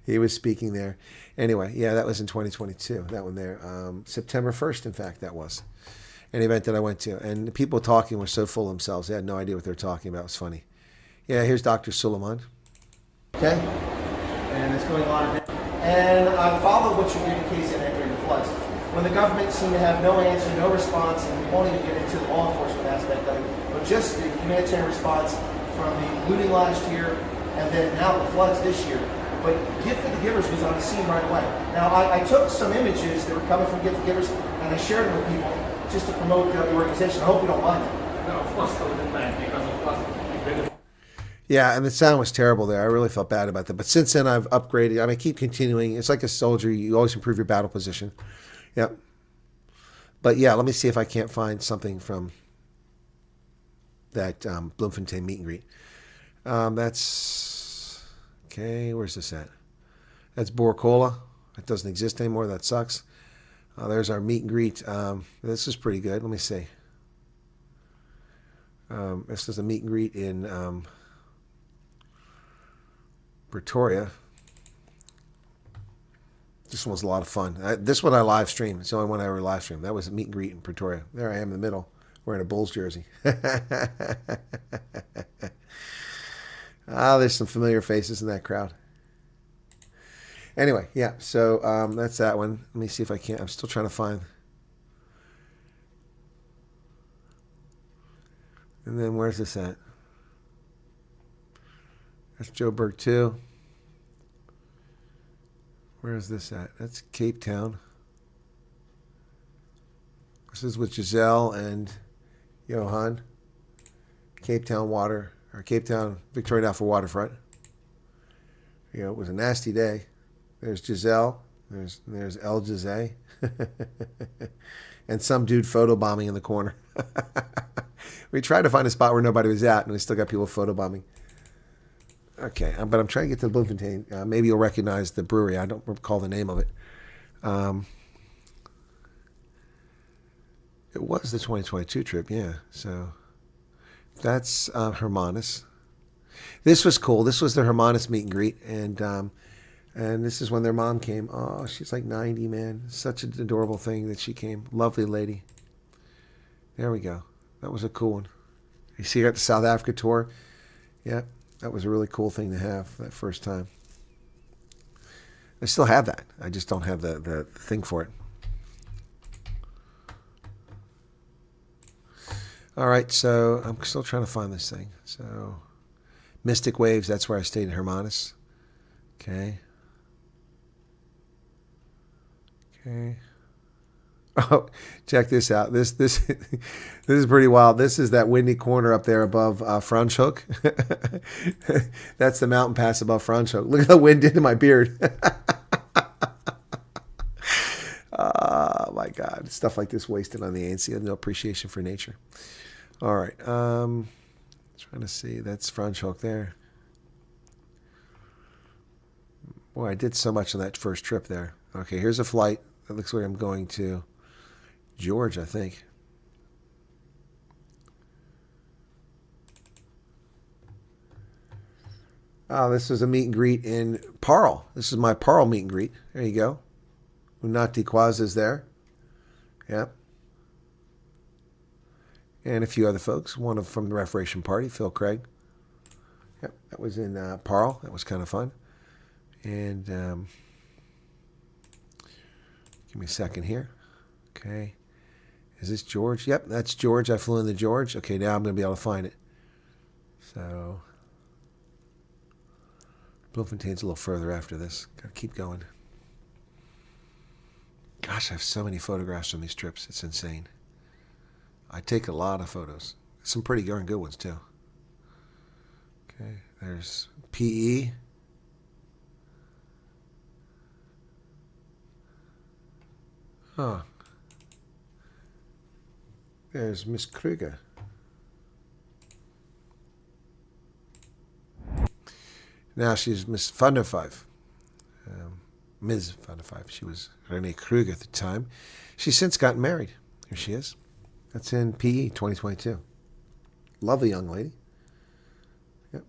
He was speaking there. Anyway, yeah, that was in 2022, that one there. September 1st, in fact, that was. an event that I went to, and the people talking were so full of themselves. They had no idea what they were talking about. It was funny. Yeah, here's Dr. Suleiman. Okay, and it's going on. And I followed what you did in case of entering the floods. When the government seemed to have no answer, no response, and we won't even get into the law enforcement aspect of it, but just the humanitarian response from the looting last year and then now the floods this year. But Gift of the Givers was on the scene right away. Now, I took some images that were coming from Gift of the Givers and I shared them with people just to promote the organization. I hope you don't mind that. No, of course I wouldn't mind, because of course. Yeah, and the sound was terrible there. I really felt bad about that. But since then, I've upgraded. I mean, I keep continuing. It's like a soldier. You always improve your battle position. Yep. But yeah, let me see if I can't find something from that Bloemfontein meet and greet. That's... Okay, where's this at? That's Borocola. It doesn't exist anymore. That sucks. There's our meet and greet. This is pretty good. Let me see. This is a meet and greet in Pretoria. This one was a lot of fun. This one I live streamed. It's the only one I ever live streamed. That was a meet and greet in Pretoria. There I am in the middle, wearing a Bulls jersey. There's some familiar faces in that crowd. Anyway, yeah, so that's that one. Let me see if I can. I'm still trying to find. And then where's this at? That's Joburg too. Where is this at? That's Cape Town. This is with Giselle and Johan. Cape Town water, or Cape Town Victoria Alpha waterfront. You know, it was a nasty day. There's Giselle. There's El Jose. And some dude photobombing in the corner. We tried to find a spot where nobody was at, and we still got people photobombing. Okay, but I'm trying to get to the Bloemfontein. Maybe you'll recognize the brewery. I don't recall the name of it. It was the 2022 trip, yeah. So that's Hermanus. This was cool. This was the Hermanus meet and greet, and this is when their mom came. Oh, she's like 90, man. Such an adorable thing that she came. Lovely lady. There we go. That was a cool one. You see her at the South Africa tour? Yeah, that was a really cool thing to have that first time. I still have that. I just don't have the thing for it. All right, so I'm still trying to find this thing. So, Mystic Waves, that's where I stayed in Hermanus. Okay. Okay. Oh, check this out. This is pretty wild. This is that windy corner up there above Franschhoek. That's the mountain pass above Franschhoek. Look at the wind into my beard. Oh my God, stuff like this wasted on the ANC. No appreciation for nature. All right, trying to see. That's Franschhoek there. Boy, I did so much on that first trip there. Okay, here's a flight. That looks like I'm going to George, I think. Oh, this is a meet and greet in Parle. This is my Parle meet and greet. There you go. Unati Kwaz is there. Yep. And a few other folks. One from the Reformation Party, Phil Craig. Yep, that was in Parle. That was kind of fun. And give me a second here. Okay. Is this George? Yep, that's George. I flew into George. Okay, now I'm going to be able to find it. So, Bloemfontein's a little further after this. Got to keep going. Gosh, I have so many photographs from these trips. It's insane. I take a lot of photos. Some pretty darn good ones, too. Okay, there's PE. Huh. There's Miss Kruger. Now she's Miss van der Vijf. Ms. van der Vijf. She was Renee Kruger at the time. She's since gotten married. Here she is. That's in PE 2022. Lovely young lady. Yep.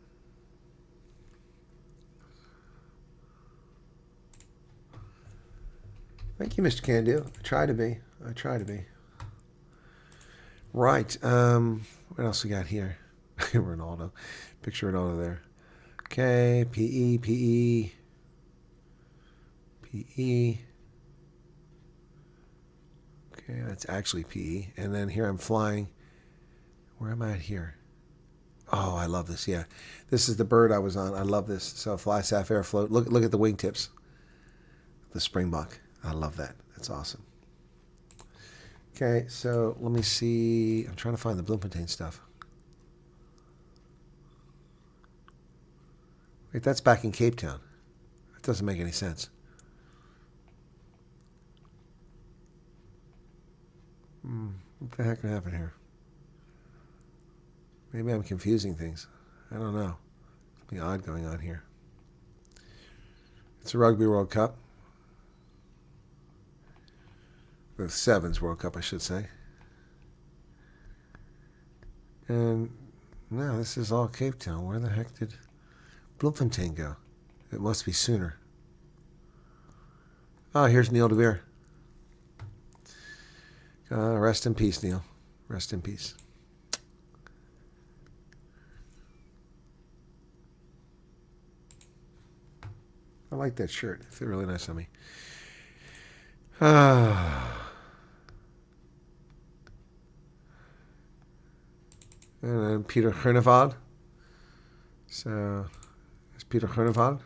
Thank you, Mr. Can Do. I try to be. Right. What else we got here? Ronaldo. Picture Ronaldo there. Okay. PE, PE. PE. Okay, that's actually PE. And then here I'm flying. Where am I at here? Oh, I love this. Yeah. This is the bird I was on. I love this. So fly, sapphire, float. Look at the wingtips. The springbok. I love that. That's awesome. Okay, so let me see. I'm trying to find the Bloemfontein stuff. Wait, that's back in Cape Town. That doesn't make any sense. What the heck happened here? Maybe I'm confusing things. I don't know. Something odd going on here. It's a Rugby World Cup. The Sevens World Cup, I should say. And no, this is all Cape Town. Where the heck did Bloemfontein go? It must be sooner. Oh, here's Neil de Beer. Rest in peace, Neil. Rest in peace. I like that shirt. It fit really nice on me. And then Peter Groenewald. So, it's Peter Groenewald.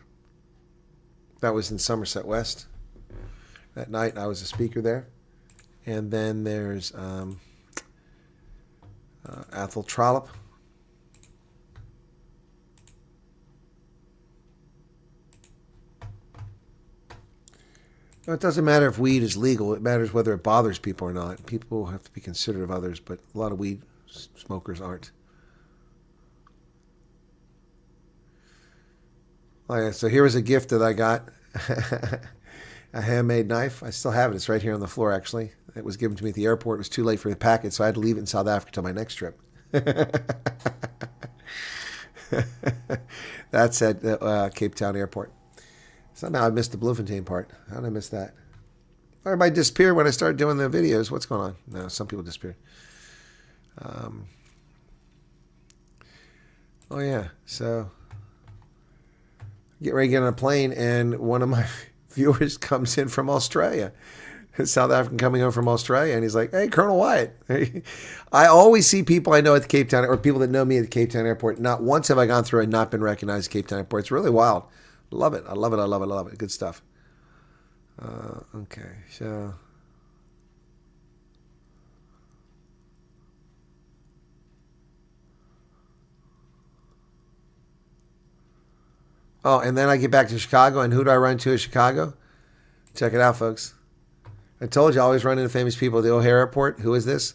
That was in Somerset West. That night I was a speaker there. And then there's Athol Trollop. It doesn't matter if weed is legal. It matters whether it bothers people or not. People have to be considerate of others, but a lot of weed smokers aren't. Oh, yeah, so here was a gift that I got. A handmade knife. I still have it. It's right here on the floor, actually. It was given to me at the airport. It was too late for the package, so I had to leave it in South Africa till my next trip. That's at Cape Town Airport. Somehow I missed the Bloemfontein part. How did I miss that? Everybody disappeared when I started doing the videos. What's going on? No, some people disappeared. Oh, yeah. So, get ready to get on a plane, and one of my viewers comes in from Australia. A South African coming over from Australia, and he's like, "Hey, Colonel Wyatt." I always see people I know at the Cape Town, or people that know me at the Cape Town Airport. Not once have I gone through and not been recognized at Cape Town Airport. It's really wild. Love it. I love it. I love it. I love it. Good stuff. Okay, so. Oh, and then I get back to Chicago, and who do I run into in Chicago? Check it out, folks. I told you I always run into famous people at the O'Hare Airport. Who is this?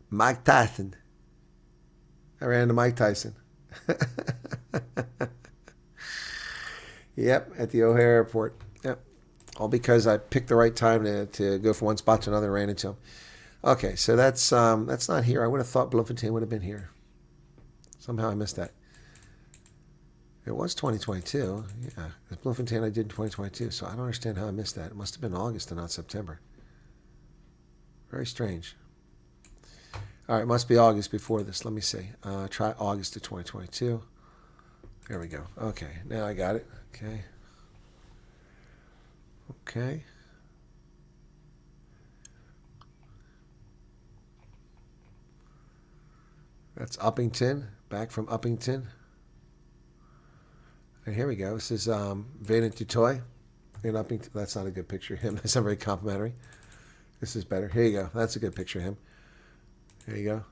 Mike Tyson. I ran into Mike Tyson. Yep, at the O'Hare Airport. Yep. All because I picked the right time to go from one spot to another and ran into him. Okay, so that's not here. I would have thought Bloemfontein would have been here. Somehow I missed that. It was 2022. Yeah, it's Bloemfontein I did in 2022, so I don't understand how I missed that. It must have been August and not September. Very strange. All right, it must be August before this. Let me see. Try August of 2022. There we go. Okay, now I got it. Okay. Okay. That's Uppington. Back from Uppington. And here we go. This is Venant Dutoy in Uppington. That's not a good picture of him. That's not very complimentary. This is better. Here you go. That's a good picture of him. There you go.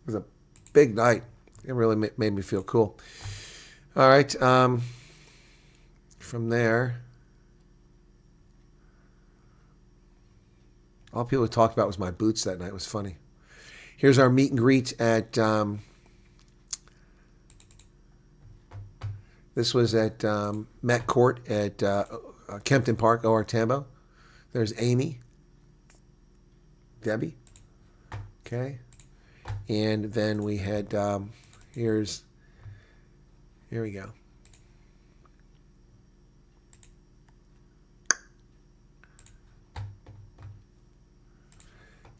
It was a big night. It really made me feel cool. All right. From there, all people talked about was my boots that night. It was funny. Here's our meet and greet at, this was at Met Court at Kempton Park, OR Tambo. There's Amy, Debbie, okay. And then we had, here we go.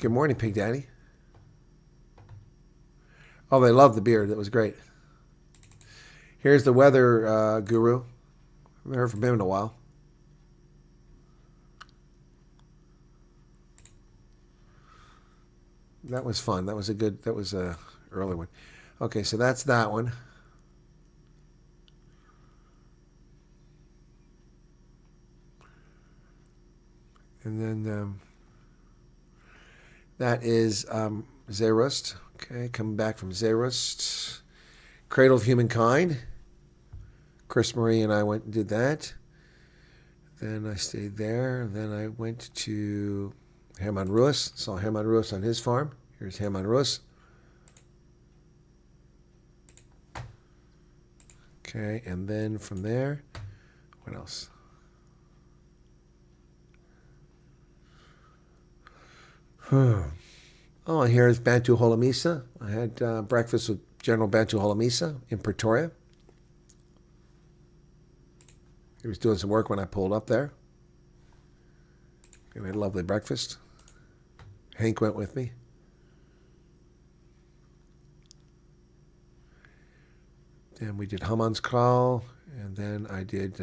Good morning, Pig Daddy. Oh, they love the beard. That was great. Here's the weather guru. I haven't heard from him in a while. That was fun. That was a early one. Okay, so that's that one. And then that is Zerust. Okay, coming back from Zerust. Cradle of Humankind. Chris Marie and I went and did that. Then I stayed there. Then I went to Hermann Russ. Saw Hermann Russ on his farm. Here's Hermann Russ. Okay, and then from there, what else? Oh, here's Bantu Holomisa. I had breakfast with General Bantu Holomisa in Pretoria. He was doing some work when I pulled up there. We had a lovely breakfast. Hank went with me. And we did Haman's Call, and then I did,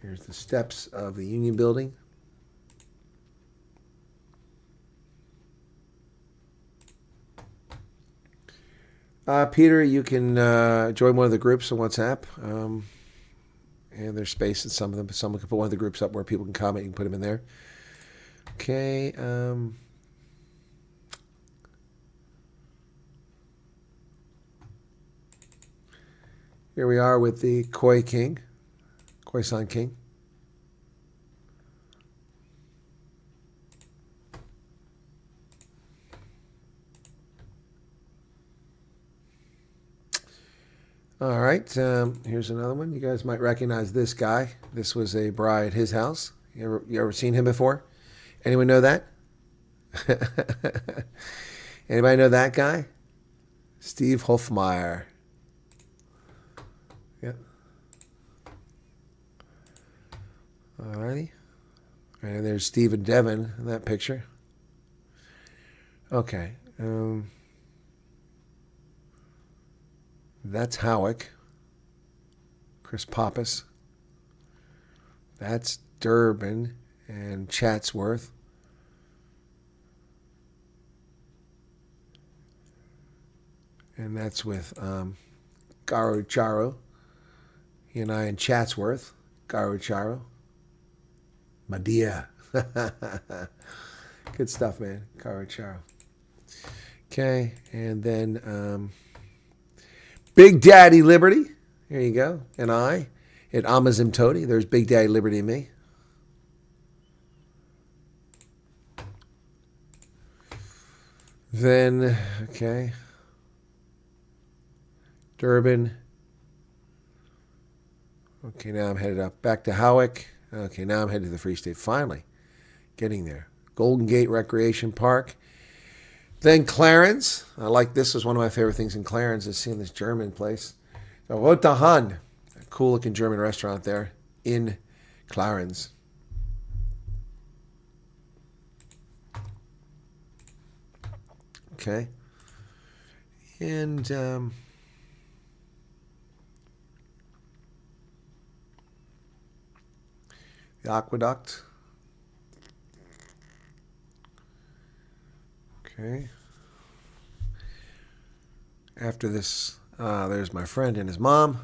here's the steps of the Union Building. Peter, you can join one of the groups on WhatsApp. And there's space in some of them, but someone can put one of the groups up where people can comment. You can put them in there. Okay. Here we are with the Khoi King, Khoisan King. All right, here's another one. You guys might recognize this guy. This was a braai at his house. You ever seen him before? Anyone know that? Anybody know that guy? Steve Hofmeyer. Yep. All righty. And there's Steve and Devin in that picture. Okay. That's Howick. Chris Pappas. That's Durban and Chatsworth. And that's with Garu Charo. He and I in Chatsworth. Garu Charo. Madia. Good stuff, man. Garu Charo. Okay, and then Big Daddy Liberty. Here you go. And I at Amazim Todi. There's Big Daddy Liberty and me. Then, okay. Durban. Okay, now I'm headed up. Back to Howick. Okay, now I'm headed to the Free State. Finally, getting there. Golden Gate Recreation Park. Then Clarence. I like this. Was one of my favorite things in Clarence is seeing this German place. So Rotahan, a cool looking German restaurant there in Clarence. Okay. And the Aqueduct. Okay. After this, there's my friend and his mom.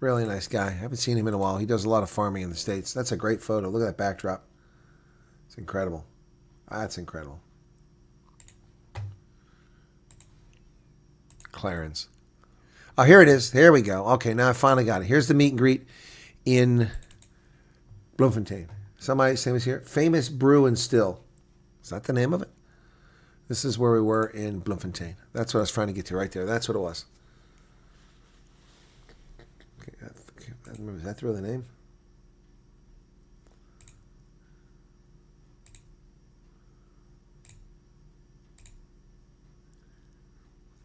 Really nice guy. Haven't seen him in a while. He does a lot of farming in the States. That's a great photo. Look at that backdrop. It's incredible. That's incredible. Clarence. Oh, here it is. Here we go. Okay, now I finally got it. Here's the meet and greet in Bloemfontein. Somebody say was here. Famous Brew and Still. Is that the name of it? This is where we were in Bloemfontein. That's what I was trying to get to right there. That's what it was. Okay, I don't remember. Is that really the name?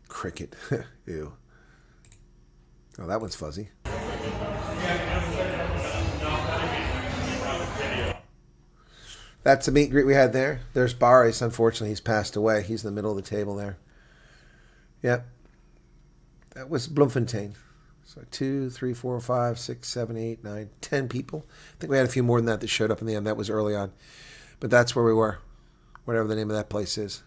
Cricket. Ew. Oh, that one's fuzzy. That's the meet and greet we had there. There's Boris. Unfortunately, he's passed away. He's in the middle of the table there. Yep. That was Bloemfontein. So 2, 3, 4, 5, 6, 7, 8, 9, 10 people. I think we had a few more than that showed up in the end. That was early on. But that's where we were, whatever the name of that place is.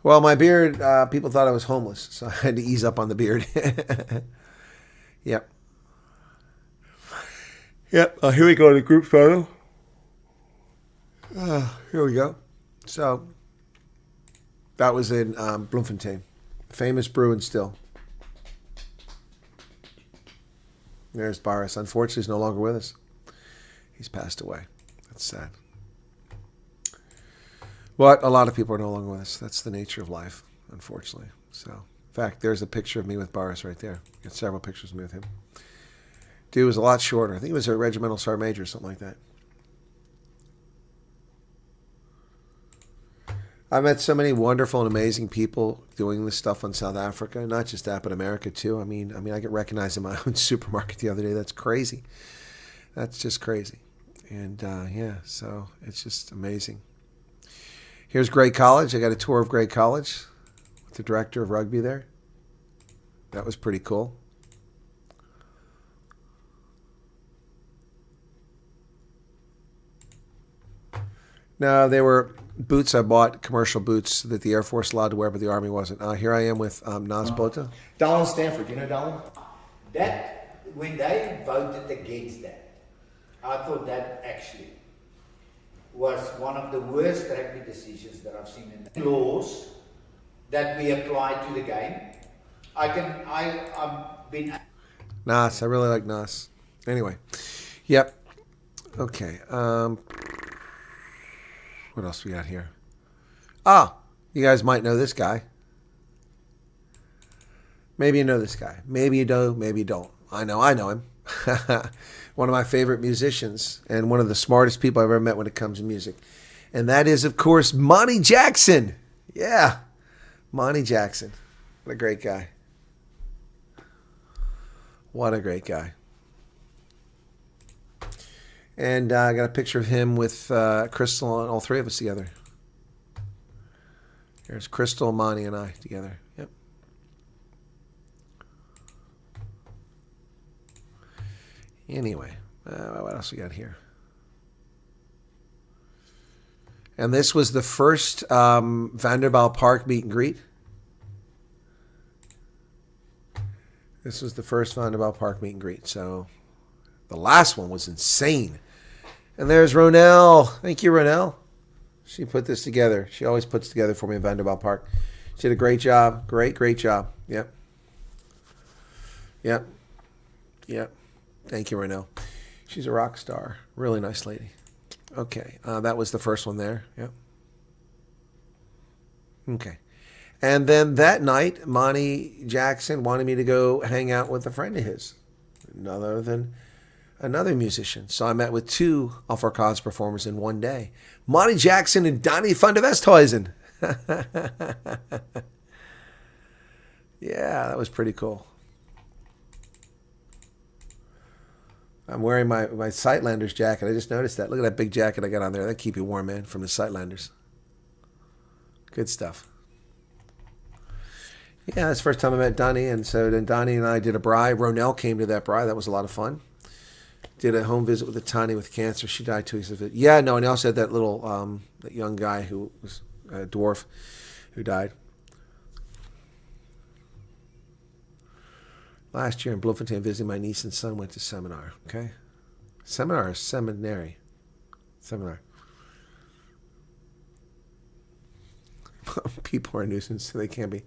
Well, my beard, people thought I was homeless, so I had to ease up on the beard. Yep. Yep. Here we go, the group photo. Here we go. So that was in Bloemfontein. Famous brew and still. There's Boris. Unfortunately, he's no longer with us. He's passed away. That's sad. But a lot of people are no longer with us. That's the nature of life, unfortunately. So, in fact, there's a picture of me with Boris right there. Got several pictures of me with him. Dude was a lot shorter. I think he was a regimental sergeant major or something like that. I met so many wonderful and amazing people doing this stuff on South Africa, not just that, but America too. I mean, I get recognized in my own supermarket the other day. That's crazy. That's just crazy. And yeah, so it's just amazing. Here's Grey College. I got a tour of Grey College with the director of rugby there. That was pretty cool. No, they were boots I bought, commercial boots that the Air Force allowed to wear, but the Army wasn't. Here I am with Nas Botha. Darwin Stanford, you know Darwin? That, when they voted against that, I thought that actually was one of the worst rugby decisions that I've seen in the laws that we apply to the game. I've been... Nas, I really like Nas. Anyway, yep. Okay. What else we got here? You guys might know this guy. Maybe you know this guy. Maybe you do, maybe you don't. I know him. One of my favorite musicians and one of the smartest people I've ever met when it comes to music. And that is, of course, Monty Jackson. Yeah, Monty Jackson. What a great guy. What a great guy. And I got a picture of him with Crystal and all three of us together. There's Crystal, Monty, and I together. Yep. Anyway, what else we got here? And this was the first Vanderbilt Park meet and greet. This was the first Vanderbilt Park meet and greet. So the last one was insane. And there's Ronell. Thank you, Ronell. She put this together. She always puts together for me in Vanderbilt Park. She did a great job. Great job. Yep. Thank you, Ronell. She's a rock star. Really nice lady. Okay. That was the first one there. Yep. Okay. And then that night, Monty Jackson wanted me to go hang out with a friend of his. None other than another musician. So I met with two of our cause performers in one day. Monty Jackson and Donnie van der Westhuizen. Yeah, that was pretty cool. I'm wearing my Sightlanders jacket. I just noticed that. Look at that big jacket I got on there. That'll keep you warm, man, from the Sightlanders. Good stuff. Yeah, that's the first time I met Donnie. And so then Donnie and I did a braai. Ronell came to that braai. That was a lot of fun. Did a home visit with a Tani with cancer. She died 2 weeks of it. Yeah, no, and he also had that little, that young guy who was a dwarf who died. Last year in Bloemfontein, visiting my niece and son, went to seminar. Okay? Seminar or seminary? Seminar. People are a nuisance, so they can't be.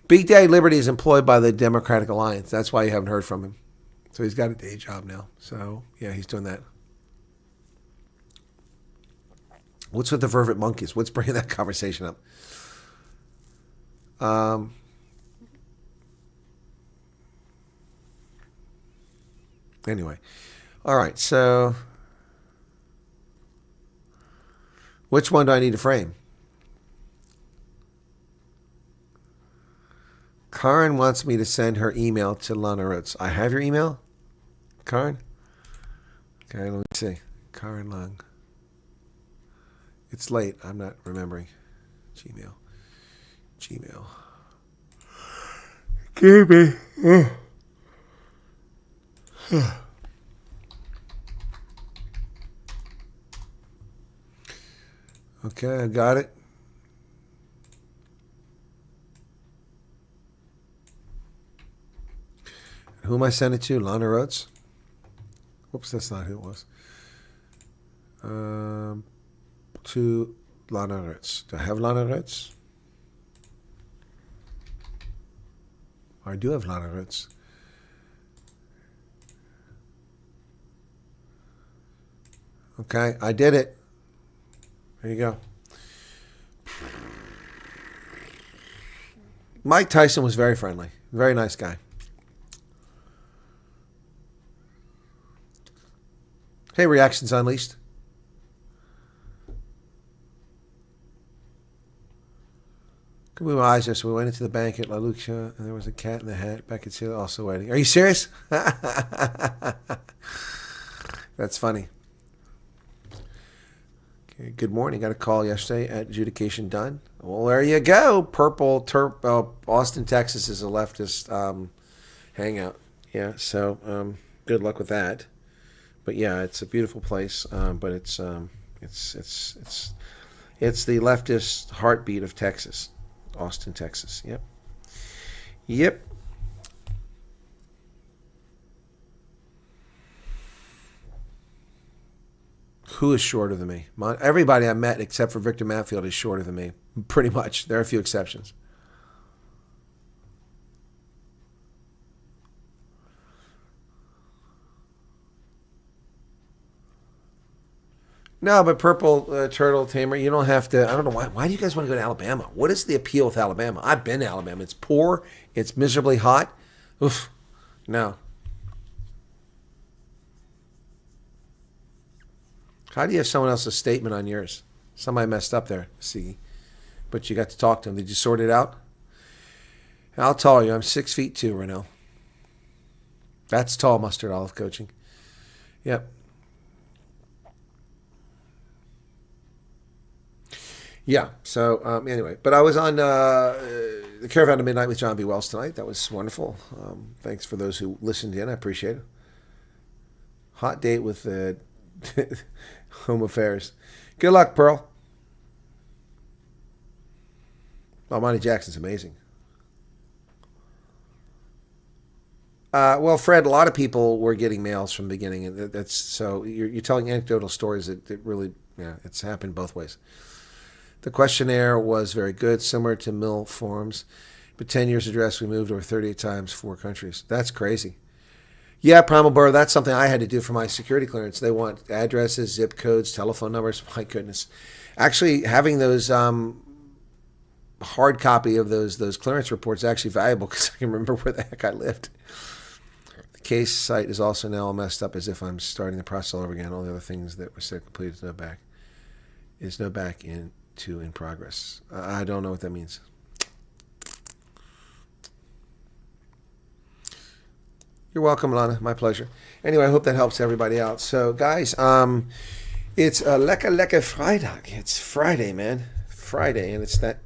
Big Daddy Liberty is employed by the Democratic Alliance. That's why you haven't heard from him. So he's got a day job now. So, yeah, he's doing that. What's with the Vervet Monkeys? What's bringing that conversation up? Anyway. All right, so which one do I need to frame? Karen wants me to send her email to Lana Rhodes. I have your email? Karen? Okay, let me see. Karen Lung. It's late. I'm not remembering. Gmail. Give me. Okay, I got it. Who am I sending it to? Lana Rhodes? Whoops, that's not who it was. To Lana Rhodes. Do I have Lana Rhodes? I do have Lana Rhodes. Okay, I did it. There you go. Mike Tyson was very friendly. Very nice guy. Hey, Reactions Unleashed. Could move my eyes there, so we went into the bank at La Lucia, and there was a cat in the hat. Beckett's here also waiting. Are you serious? That's funny. Okay, good morning. Got a call yesterday at adjudication done. Well, there you go. Purple Turp. Austin, Texas is a leftist hangout. Yeah, so good luck with that. But yeah, it's a beautiful place. But it's the leftist heartbeat of Texas. Austin, Texas. Yep. Who is shorter than me? Everybody I met except for Victor Matfield is shorter than me. Pretty much. There are a few exceptions. No, but Purple Turtle Tamer, you don't have to. I don't know why. Why do you guys want to go to Alabama? What is the appeal with Alabama? I've been to Alabama. It's poor. It's miserably hot. Oof. No. How do you have someone else's statement on yours? Somebody messed up there, see. But you got to talk to them. Did you sort it out? How tall are you? I'm 6'2", Renault. That's tall, Mustard Olive Coaching. Yep. Yeah, so anyway, but I was on the Caravan of Midnight with John B. Wells tonight. That was wonderful. Thanks for those who listened in. I appreciate it. Hot date with Home Affairs. Good luck, Pearl. Oh, Monty Jackson's amazing. Well, Fred, a lot of people were getting mails from the beginning, and that's so you're telling anecdotal stories that really, yeah, it's happened both ways. The questionnaire was very good, similar to mill forms, but 10 years address, we moved over 38 times, 4 countries. That's crazy. Yeah, Primal Burrow, that's something I had to do for my security clearance. They want addresses, zip codes, telephone numbers. My goodness. Actually, having those hard copy of those clearance reports is actually valuable because I can remember where the heck I lived. The case site is also now all messed up as if I'm starting the process all over again. All the other things that were said completed no back. Is no back in progress. I don't know what that means. You're welcome, Lana. My pleasure. Anyway, I hope that helps everybody out. So, guys, it's a Lekker Freitag. It's Friday, man. Friday, and it's the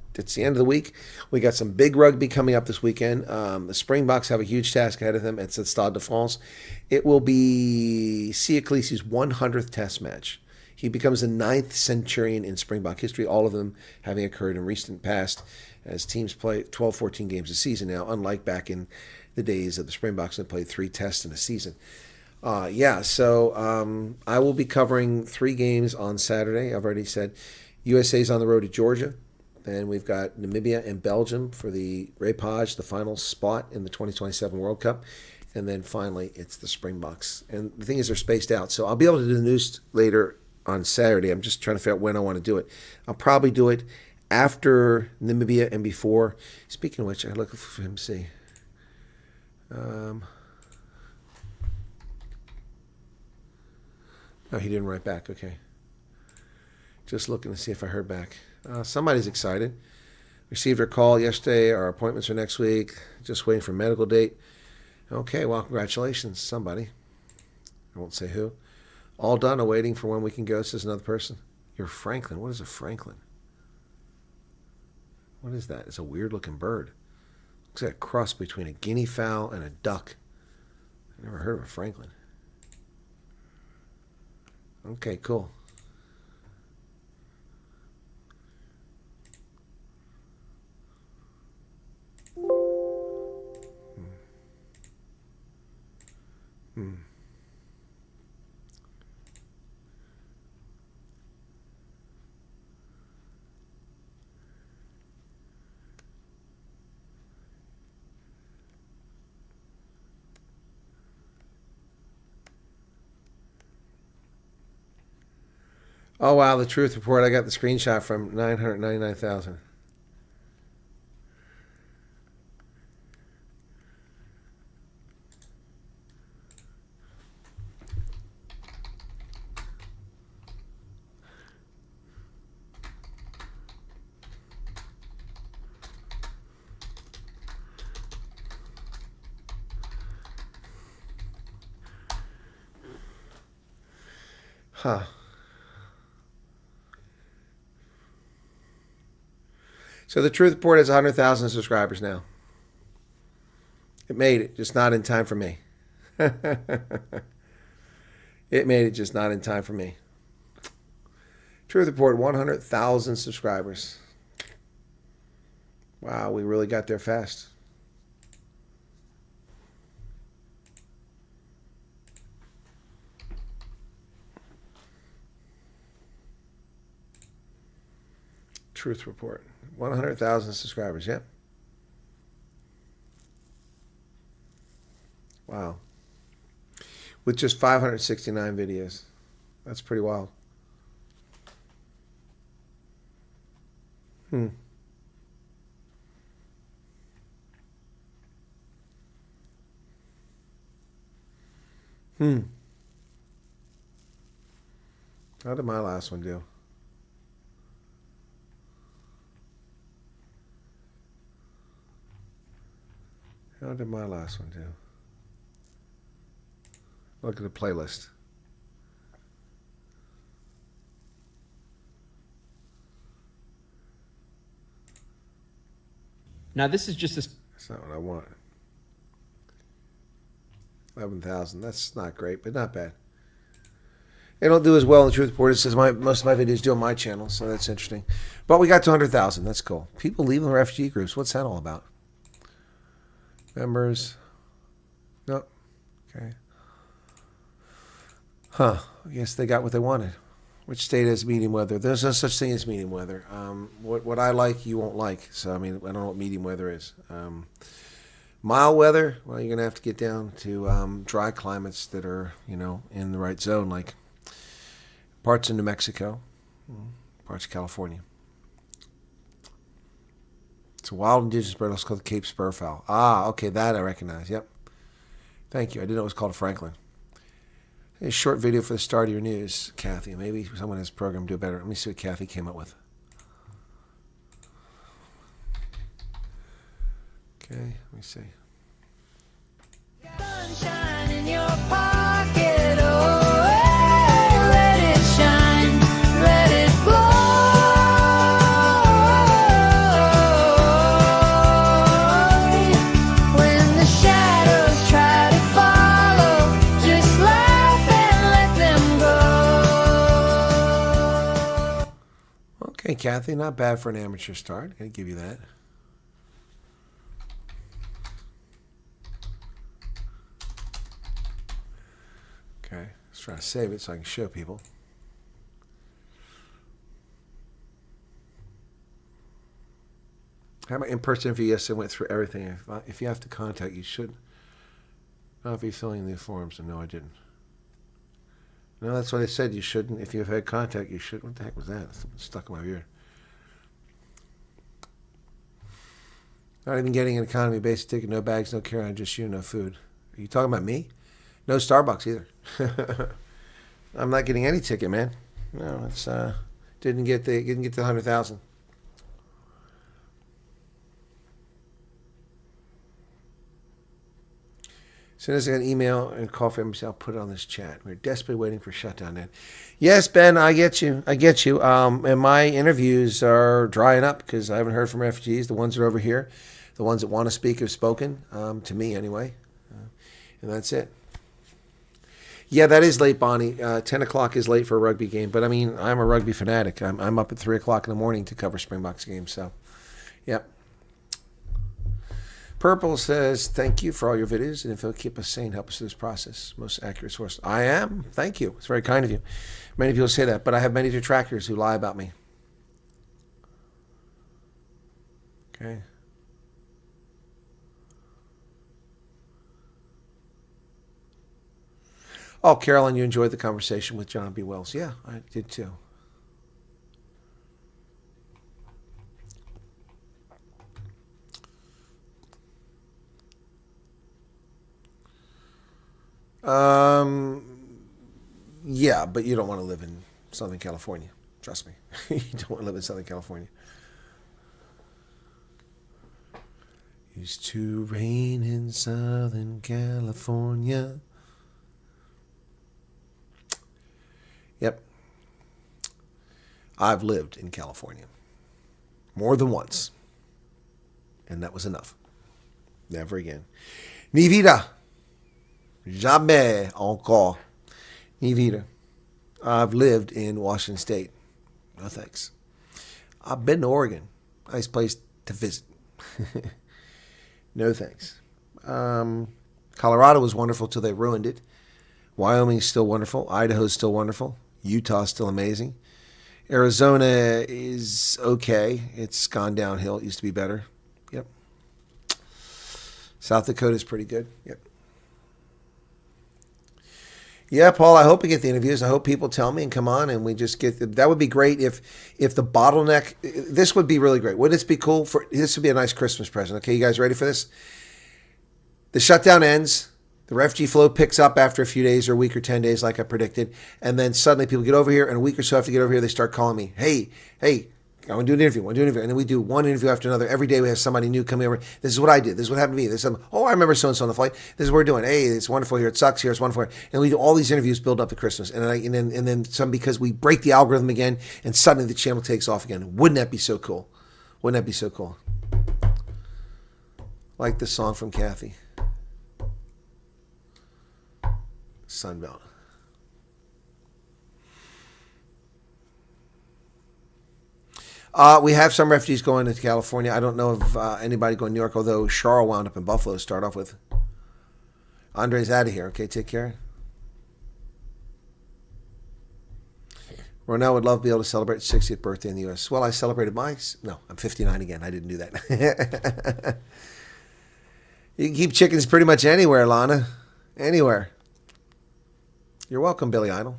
end of the week. We got some big rugby coming up this weekend. The Springboks have a huge task ahead of them. It's at Stade de France. It will be Sia Khaleesi's 100th Test match. He becomes the 9th centurion in Springbok history, all of them having occurred in recent past as teams play 12, 14 games a season now, unlike back in the days of the Springboks that played 3 tests in a season. So I will be covering 3 games on Saturday. I've already said USA's on the road to Georgia. Then we've got Namibia and Belgium for the Repage, the final spot in the 2027 World Cup. And then finally, it's the Springboks. And the thing is, they're spaced out. So I'll be able to do the news later on Saturday. I'm just trying to figure out when I want to do it. I'll probably do it after Namibia and before. Speaking of which, I look for him to see. Oh, he didn't write back. Okay. Just looking to see if I heard back. Somebody's excited. Received our call yesterday. Our appointments are next week. Just waiting for a medical date. Okay, well, congratulations, somebody. I won't say who. All done, awaiting for when we can go, says another person. You're Franklin. What is a Franklin? What is that? It's a weird-looking bird. Looks like a cross between a guinea fowl and a duck. I've never heard of a Franklin. Okay, cool. Oh, wow, the Truth Report. I got the screenshot from 999,000. Huh. So the Truth Report has 100,000 subscribers now. It made it, just not in time for me. It made it, just not in time for me. Truth Report, 100,000 subscribers. Wow, we really got there fast. Truth Report. 100,000 subscribers, yep. Wow. With just 569 videos. That's pretty wild. How did my last one do? How did my last one do? Look at the playlist. Now this is just a... That's not what I want. 11,000. That's not great, but not bad. They don't do as well in the Truth Report. It says most of my videos do on my channel, so that's interesting. But we got to 100,000. That's cool. People leaving the refugee groups. What's that all about? Members. No. Okay. Huh. I guess they got what they wanted. Which state has medium weather? There's no such thing as medium weather. What I like, you won't like. So, I mean, I don't know what medium weather is. Mild weather, well, you're going to have to get down to dry climates that are, you know, in the right zone, like parts of New Mexico, parts of California. It's a wild indigenous bird. It's called the Cape Spurfowl. Ah, okay, that I recognize. Yep. Thank you. I didn't know it was called a Franklin. A short video for the start of your news, Kathy. Maybe someone in this program do better. Let me see what Kathy came up with. Okay, let me see. Sunshine in your pocket, oh, hey, let it shine, let it glow. When the shadows try to follow, just laugh and let them go. Okay, Kathy, not bad for an amateur start. I'll give you that. Okay, let's try to save it so I can show people. I had my in-person interview yesterday. Went through everything. If you have to contact, you should not be filling in the forms. And no, I didn't. No, that's what I said. You shouldn't. If you've had contact, you should. What the heck was that? Something stuck in my ear. Not even getting an economy basic ticket. No bags, no carry-on, just you, no food. Are you talking about me? No Starbucks either. I'm not getting any ticket, man. No, it's didn't get the 100,000. Since soon as I get an email and call from embassy, I'll put it on this chat. We're desperately waiting for shutdown net. Yes, Ben, I get you. And my interviews are drying up because I haven't heard from refugees. The ones that are over here, the ones that want to speak have spoken, to me anyway. And that's it. Yeah, that is late, Bonnie. 10 o'clock is late for a rugby game. But, I mean, I'm a rugby fanatic. I'm up at 3 o'clock in the morning to cover Springboks games. So, yep. Purple says, thank you for all your videos and info. Keep us sane. Help us through this process. Most accurate source. I am. Thank you. It's very kind of you. Many people say that, but I have many detractors who lie about me. Okay. Oh, Carolyn, you enjoyed the conversation with John B. Wells. Yeah, I did too. Yeah, but you don't want to live in Southern California. Trust me. You don't want to live in Southern California. Used to rain in Southern California. Yep. I've lived in California more than once. And that was enough. Never again. Ni vida. Jamais encore. Ni vida. I've lived in Washington State. No thanks. I've been to Oregon. Nice place to visit. No thanks. Colorado was wonderful till they ruined it. Wyoming's still wonderful. Idaho's still wonderful. Utah's still amazing. Arizona is okay. It's gone downhill. It used to be better. Yep. South Dakota's pretty good. Yep. Yeah, Paul, I hope we get the interviews. I hope people tell me and come on and we just get that would be great if the bottleneck, this would be really great. Wouldn't this be cool? This would be a nice Christmas present. Okay, you guys ready for this? The shutdown ends. The refugee flow picks up after a few days or a week or 10 days like I predicted. And then suddenly people get over here and a week or so after they get over here, they start calling me, hey, I want to do an interview. And then we do one interview after another. Every day we have somebody new coming over. This is what I did. This is what happened to me. This is, oh, I remember so-and-so on the flight. This is what we're doing. Hey, it's wonderful here. It sucks here. It's wonderful here. And we do all these interviews build up to Christmas. And then some because we break the algorithm again and suddenly the channel takes off again. Wouldn't that be so cool? Wouldn't that be so cool? Like this song from Kathy. Sunbelt. We have some refugees going into California. I don't know of anybody going to New York, although Charles wound up in Buffalo to start off with. Andre's out of here. Okay, take care. Ronell would love to be able to celebrate his 60th birthday in the U.S. Well, I celebrated mine. No, I'm 59 again. I didn't do that. You can keep chickens pretty much anywhere, Lana. Anywhere. You're welcome, Billy Idol.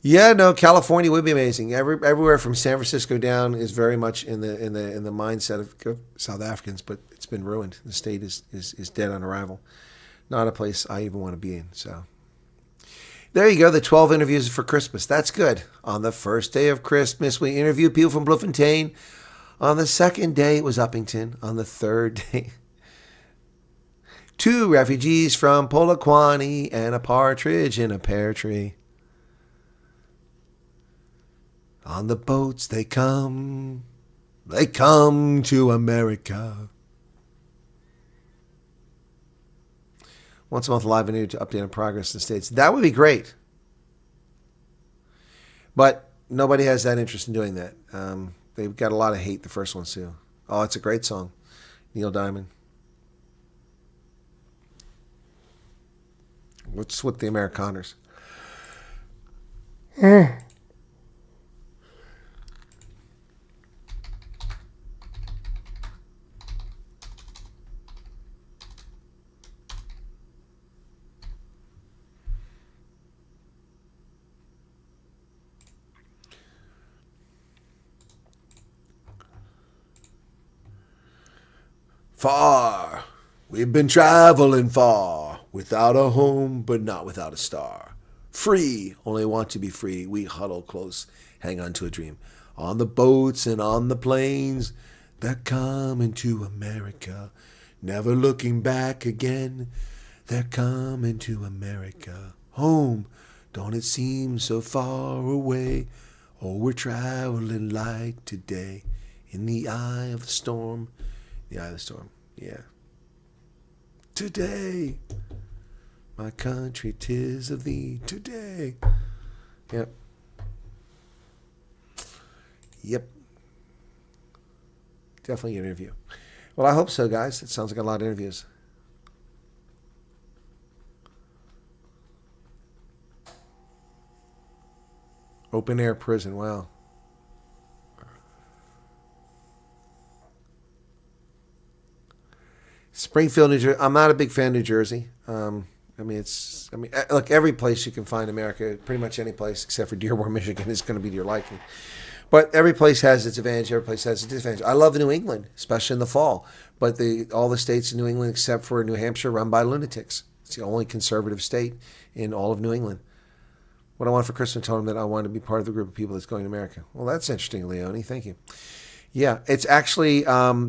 Yeah, no, California would be amazing. Everywhere from San Francisco down is very much in the mindset of South Africans, but it's been ruined. The state is dead on arrival. Not a place I even want to be in. So there you go. The 12 interviews for Christmas. That's good. On the first day of Christmas, we interviewed people from Bloemfontein. On the second day, it was Uppington. On the third day, 2 refugees from Polokwane and a partridge in a pear tree. On the boats they come to America. Once a month live and new to update on progress in the States. That would be great. But nobody has that interest in doing that. They've got a lot of hate, the first one too. Oh, it's a great song. Neil Diamond. What's with the Amerikaners? Far, we've been traveling far, without a home, but not without a star. Free, only want to be free, we huddle close, hang on to a dream. On the boats and on the planes, They're coming to America, never looking back again. They're coming to America, home. Don't it seem so far away? Oh, we're traveling light today in the eye of the storm. The eye of the storm, yeah. Today, my country, 'tis of thee. Today. Yep. Yep. Definitely an interview. Well, I hope so, guys. It sounds like a lot of interviews. Open air prison. Wow. Springfield, New Jersey. I'm not a big fan of New Jersey. Look, every place you can find in America, pretty much any place except for Dearborn, Michigan, is going to be to your liking. But every place has its advantage. Every place has its disadvantage. I love New England, especially in the fall. But all the states in New England, except for New Hampshire, run by lunatics. It's the only conservative state in all of New England. What I want for Christmas, told him that I want to be part of the group of people that's going to America. Well, that's interesting, Leonie. Thank you. Yeah, it's actually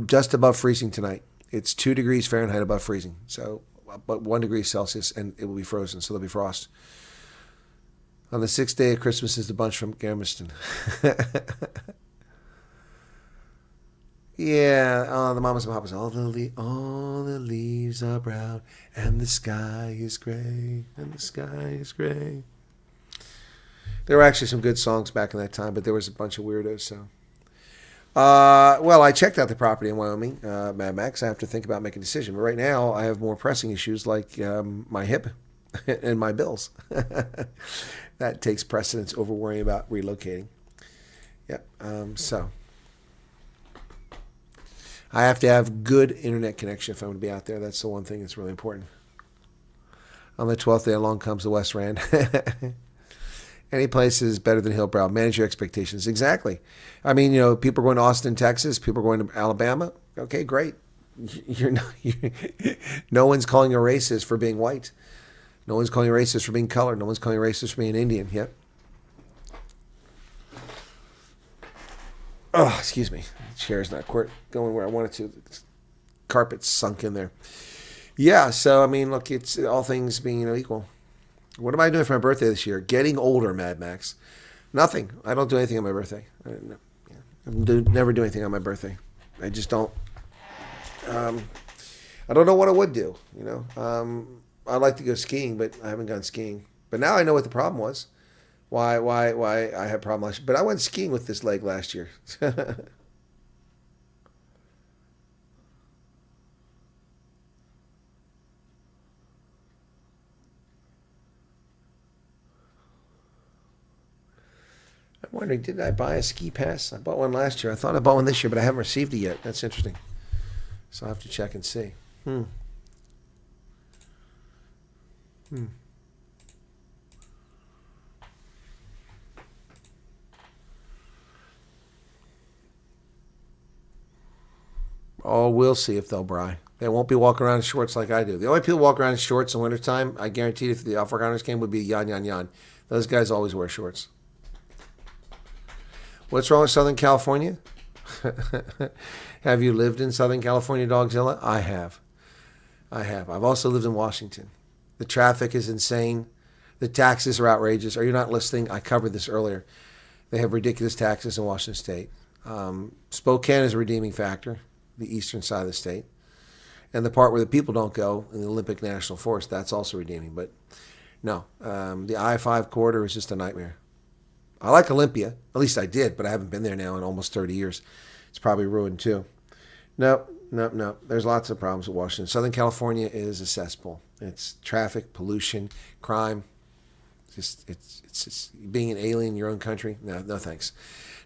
just above freezing tonight. It's 2 degrees Fahrenheit above freezing. So, but 1 degree Celsius, and it will be frozen. So there'll be frost. On the 6th day of Christmas is the bunch from Garmiston. Yeah, the mamas and papas. All the leaves are brown, and the sky is gray, and the sky is gray. There were actually some good songs back in that time, but there was a bunch of weirdos. So, well, I checked out the property in Wyoming, Mad Max. I have to think about making a decision. But right now, I have more pressing issues like my hip and my bills. That takes precedence over worrying about relocating. Yep. So I have to have good internet connection if I'm going to be out there. That's the one thing that's really important. On the 12th day, along comes the West Rand. Any place is better than Hillbrow. Manage your expectations. Exactly. I mean, people are going to Austin, Texas. People are going to Alabama. Okay, great. No one's calling you a racist for being white. No one's calling you racist for being colored. No one's calling you racist for being Indian. Yep. Oh, excuse me. The chair's not quite going where I want it to. The carpet's sunk in there. Yeah, so, I mean, look, it's all things being equal. What am I doing for my birthday this year? Getting older, Mad Max. Nothing. I don't do anything on my birthday. I never do anything on my birthday. I just don't. I don't know what I would do, I'd like to go skiing, but I haven't gone skiing. But now I know what the problem was. Why I had a problem last year. But I went skiing with this leg last year. I'm wondering, did I buy a ski pass? I bought one last year. I thought I bought one this year, but I haven't received it yet. That's interesting. So I'll have to check and see. Oh, we'll see if they'll bry. They won't be walking around in shorts like I do. The only people who walk around in shorts in wintertime, I guarantee if the Afrikaners came, would be Yan Yan Yan. Those guys always wear shorts. What's wrong with Southern California? Have you lived in Southern California, Dogzilla? I have. I've also lived in Washington. The traffic is insane. The taxes are outrageous. Are you not listening? I covered this earlier. They have ridiculous taxes in Washington State. Spokane is a redeeming factor, the eastern side of the state. And the part where the people don't go in the Olympic National Forest, that's also redeeming. But no, the I-5 corridor is just a nightmare. I like Olympia. At least I did, but I haven't been there now in almost 30 years. It's probably ruined too. No. There's lots of problems with Washington. Southern California is a cesspool. It's traffic, pollution, crime. It's just being an alien in your own country. No thanks.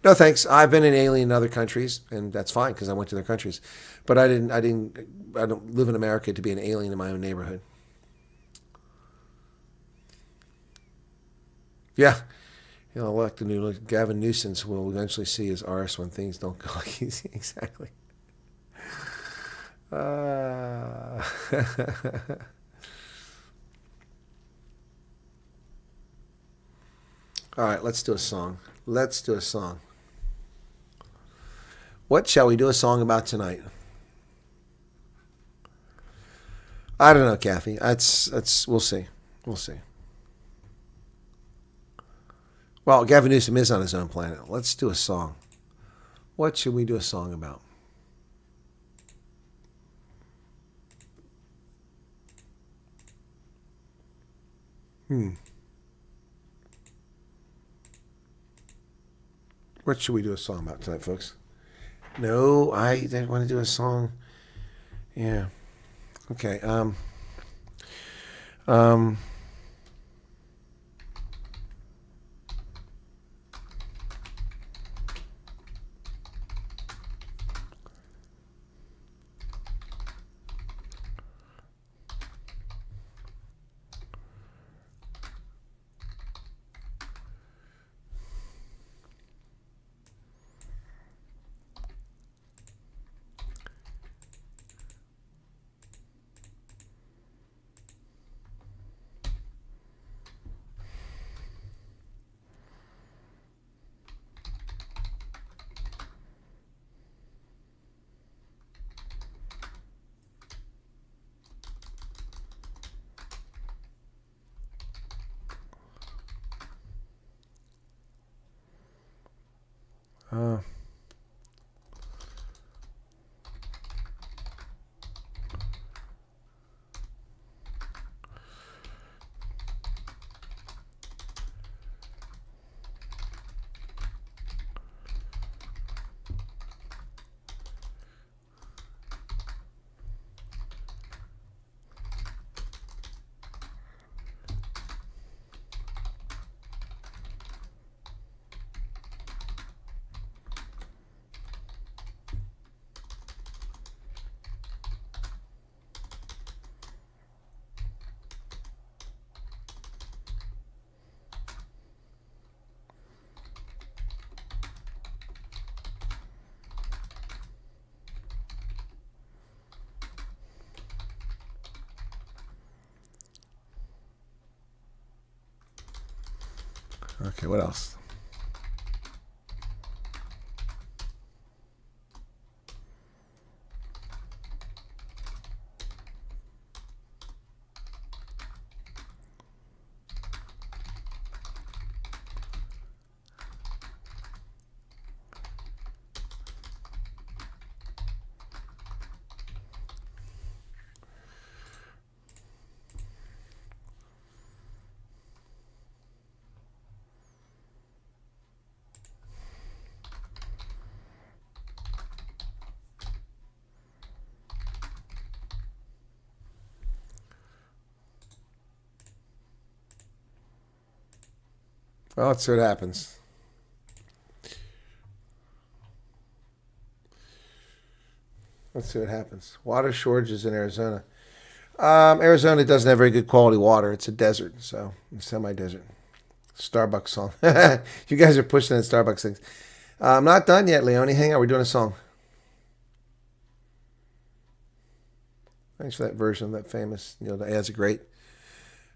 No thanks. I've been an alien in other countries, and that's fine because I went to their countries. But I don't live in America to be an alien in my own neighborhood. Yeah. Elect the new Gavin Newsom will eventually see his arse when things don't go like he's exactly. All right, let's do a song. What shall we do a song about tonight? I don't know, Kathy. We'll see. We'll see. Well, Gavin Newsom is on his own planet. Let's do a song. What should we do a song about? What should we do a song about tonight, folks? No, I didn't want to do a song. Yeah. Okay. Okay, what else? Well, let's see what happens. Let's see what happens. Water shortages in Arizona. Arizona doesn't have very good quality water. It's a desert, so it's semi-desert. Starbucks song. You guys are pushing the Starbucks things. I'm not done yet, Leonie. Hang on, we're doing a song. Thanks for that version, that famous. That adds a great.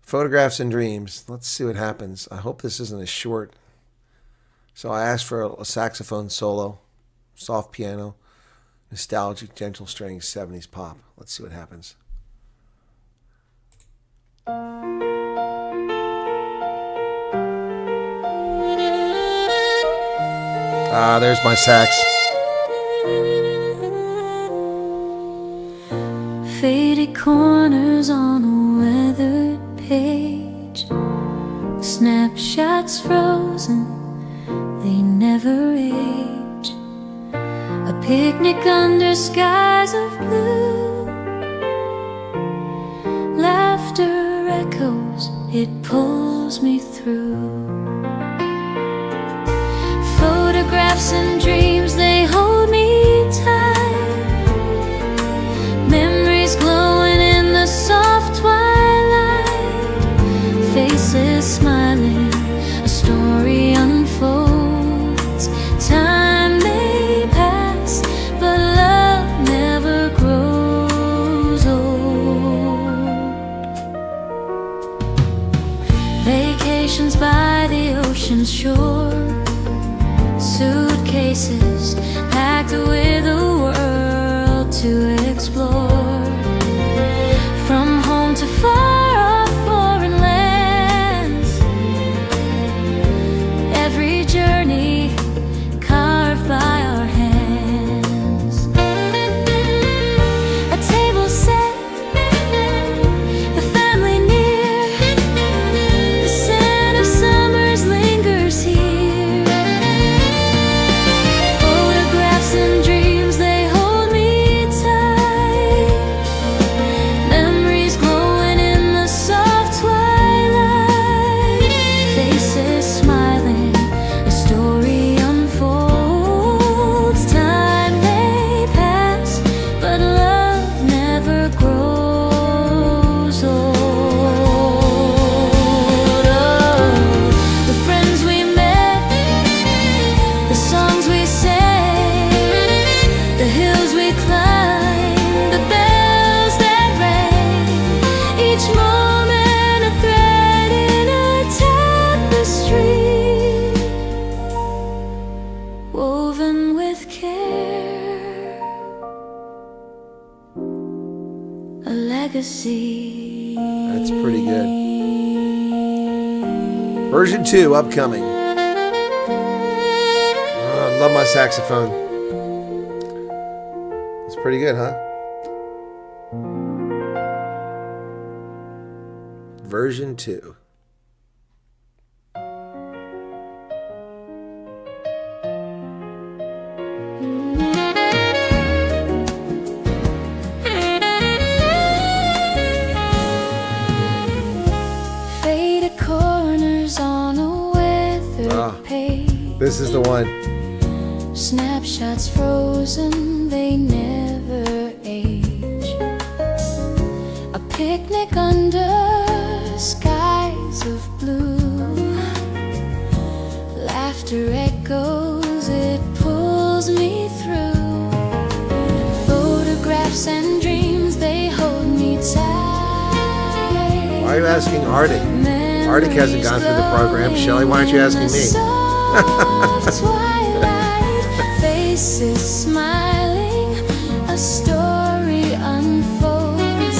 Photographs and Dreams. Let's see what happens. I hope this isn't as short. So I asked for a saxophone solo, soft piano, nostalgic, gentle strings, 70s pop. Let's see what happens. There's my sax. Faded corners on a weathered page, snapshots frozen, they never age. A picnic under skies of blue, laughter echoes, it pulls me through. Photographs and dreams, they hold me tight, memories glowing in the soft twilight, faces smiling, a story unfolds. Time may pass, but love never grows old. Vacations by the ocean's shore, suitcases suitcases packed with a world to explore. From home to far off foreign lands, every journey carved by our hands. A table set, the family near, the scent of summers lingers here. Photographs and dreams, they hold me tight. Memories glowing in the soft twilight. Faces smiling, a story unfolds. Time may pass, but love never grows old. Oh, the friends we met, the songs we sang, the hills we climbed, the bells that rang. Each moment a thread in a tapestry, woven with care, a legacy. That's pretty good. Version 2 upcoming. Oh, I love my saxophone. It's pretty good, huh? Version 2. Faded corners on a weathered Ah. page. This is the one. Snapshots frozen, they never age. A picnic under skies of blue. Laughter echoes, it pulls me through. Photographs and dreams, they hold me tight. Why are you asking Arctic? Arctic hasn't gone through the program. Shelley, why aren't you asking me? Faces smiling, a story unfolds.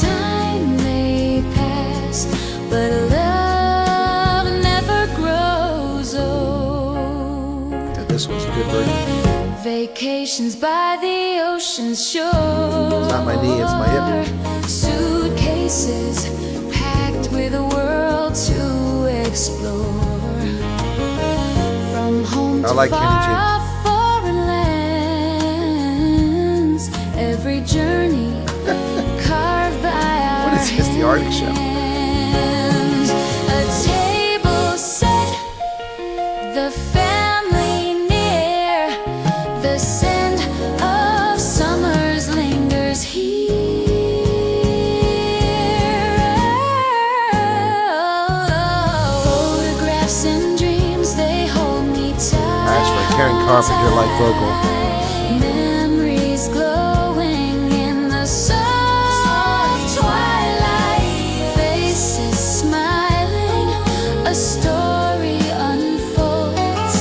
Time may pass, but love never grows old. Yeah, this one's a good version. Vacations by the ocean's shore. It's not my knee, it's my hip. Suitcases packed with a world to explore. From home I to like Kenny G. far off foreign lands, every journey carved by our What is this, the Arctic Show? hands. A table set, the family near, the scent of summers lingers here. Photographs and dreams, they hold me tight. That's for Karen Carpenter like vocal. Memories glowing in the soft twilight. Faces smiling, a story unfolds.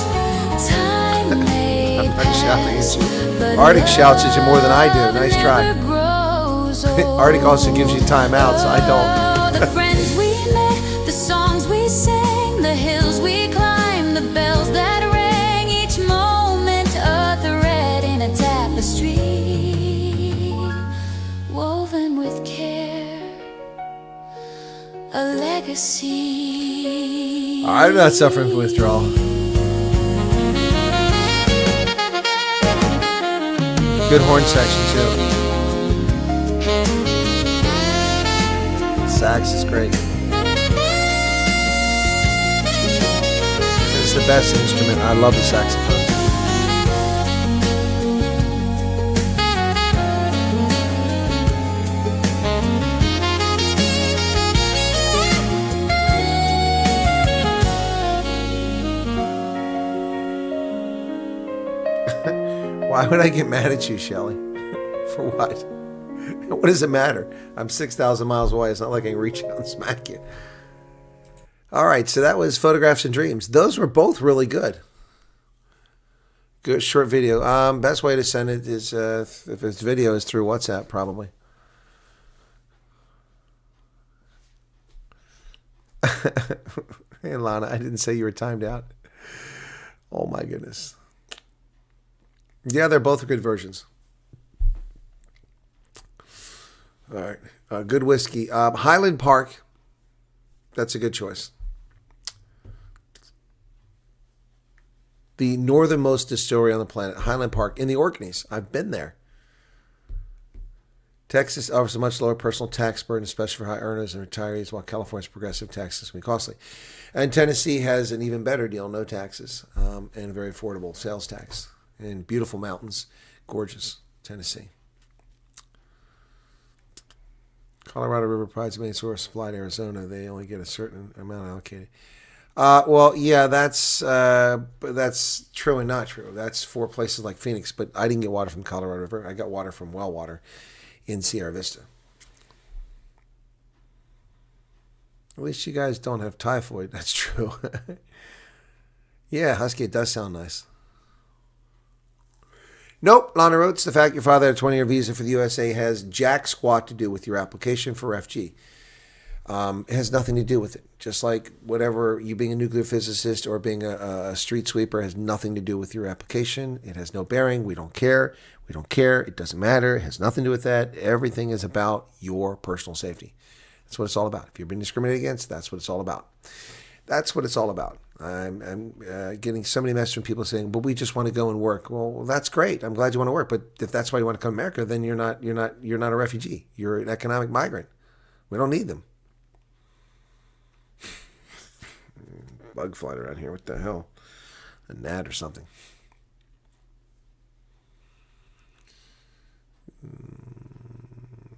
Time may I'm not shouting at pass, you. but Arctic shouts at you more than I do. Nice love try. never grows old. Arctic also gives you timeouts. I don't. The friends we met, the songs we sang, the hills we climbed, the bells that rang. Each moment a thread in a tapestry, woven with care, a legacy. I'm not suffering from withdrawal. Good horn section too. Sax is great. It's the best instrument. I love the saxophone. Why would I get mad at you, Shelley? For what? What does it matter? I'm 6,000 miles away. It's not like I can reach out and smack you. All right, so that was Photographs and Dreams. Those were both really good. Good short video. Best way to send it is if it's video is through WhatsApp probably. Hey Lana, I didn't say you were timed out. Oh my goodness. Yeah, they're both good versions. All right, good whiskey. Highland Park. That's a good choice. The northernmost distillery on the planet, Highland Park, in the Orkneys. I've been there. Texas offers a much lower personal tax burden, especially for high earners and retirees, while California's progressive taxes can be costly. And Tennessee has an even better deal, no taxes, and very affordable sales tax. And beautiful mountains, gorgeous Tennessee. Colorado River provides the main source supply to Arizona. They only get a certain amount allocated. Well, yeah, that's true and not true. That's for places like Phoenix, but I didn't get water from Colorado River. I got water from well water in Sierra Vista. At least you guys don't have typhoid. That's true. Yeah, Husky, it does sound nice. Nope, Lana Rhodes, the fact your father had a 20-year visa for the USA has jack squat to do with your application for Refugee. It has nothing to do with it. Just like whatever, you being a nuclear physicist or being a street sweeper has nothing to do with your application. It has no bearing. We don't care. We don't care. It doesn't matter. It has nothing to do with that. Everything is about your personal safety. That's what it's all about. If you're being discriminated against, that's what it's all about. That's what it's all about. I'm getting so many messages from people saying, "But we just want to go and work." Well, that's great. I'm glad you want to work, but if that's why you want to come to America, then you're not a refugee. You're an economic migrant. We don't need them. Bug flying around here. What the hell? A gnat or something.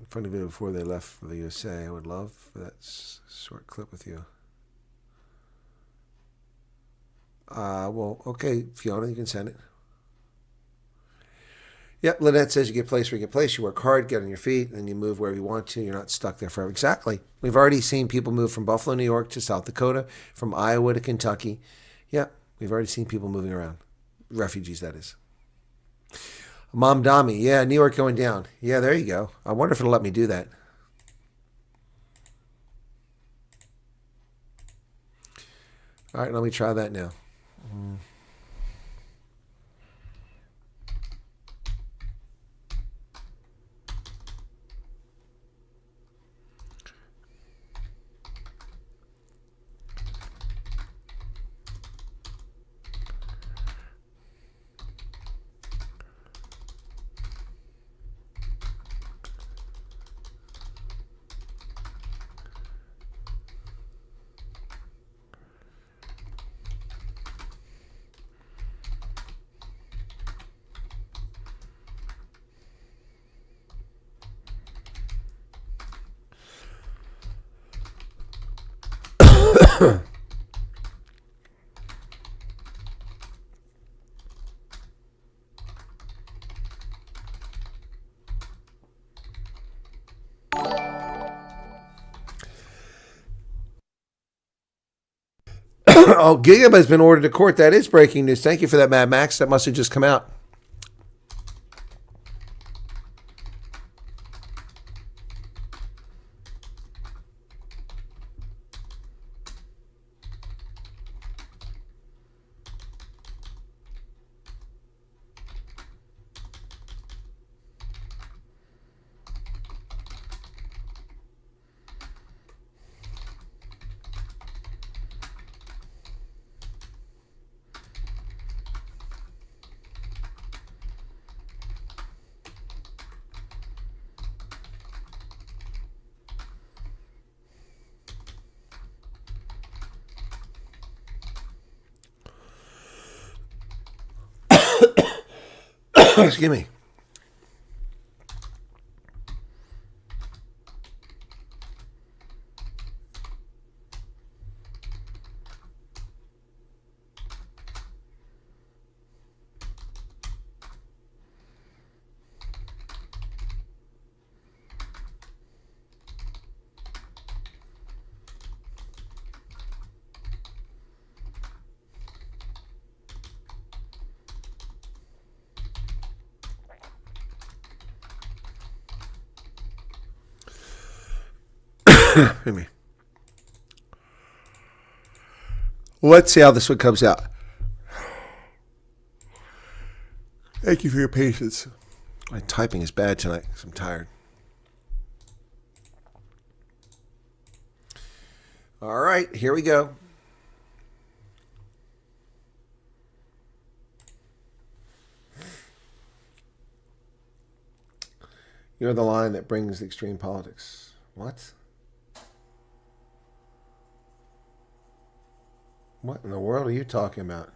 Funny video before they left for the USA. I would love that short clip with you. Well, okay, Fiona, you can send it. Yep, Lynette says you get place where you get place. You work hard, get on your feet, and then you move wherever you want to. You're not stuck there forever. Exactly. We've already seen people move from Buffalo, New York to South Dakota, from Iowa to Kentucky. Yep, we've already seen people moving around. Refugees, that is. Mom Dami, yeah, New York going down. Yeah, there you go. I wonder if it'll let me do that. All right, let me try that now. Oh, Giga has been ordered to court. That is breaking news. Thank you for that, Mad Max. That must have just come out. Excuse me. Excuse me. Let's see how this one comes out. Thank you for your patience. My typing is bad tonight because I'm tired. All right, here we go. You're the line that brings the extreme politics. What? What in the world are you talking about?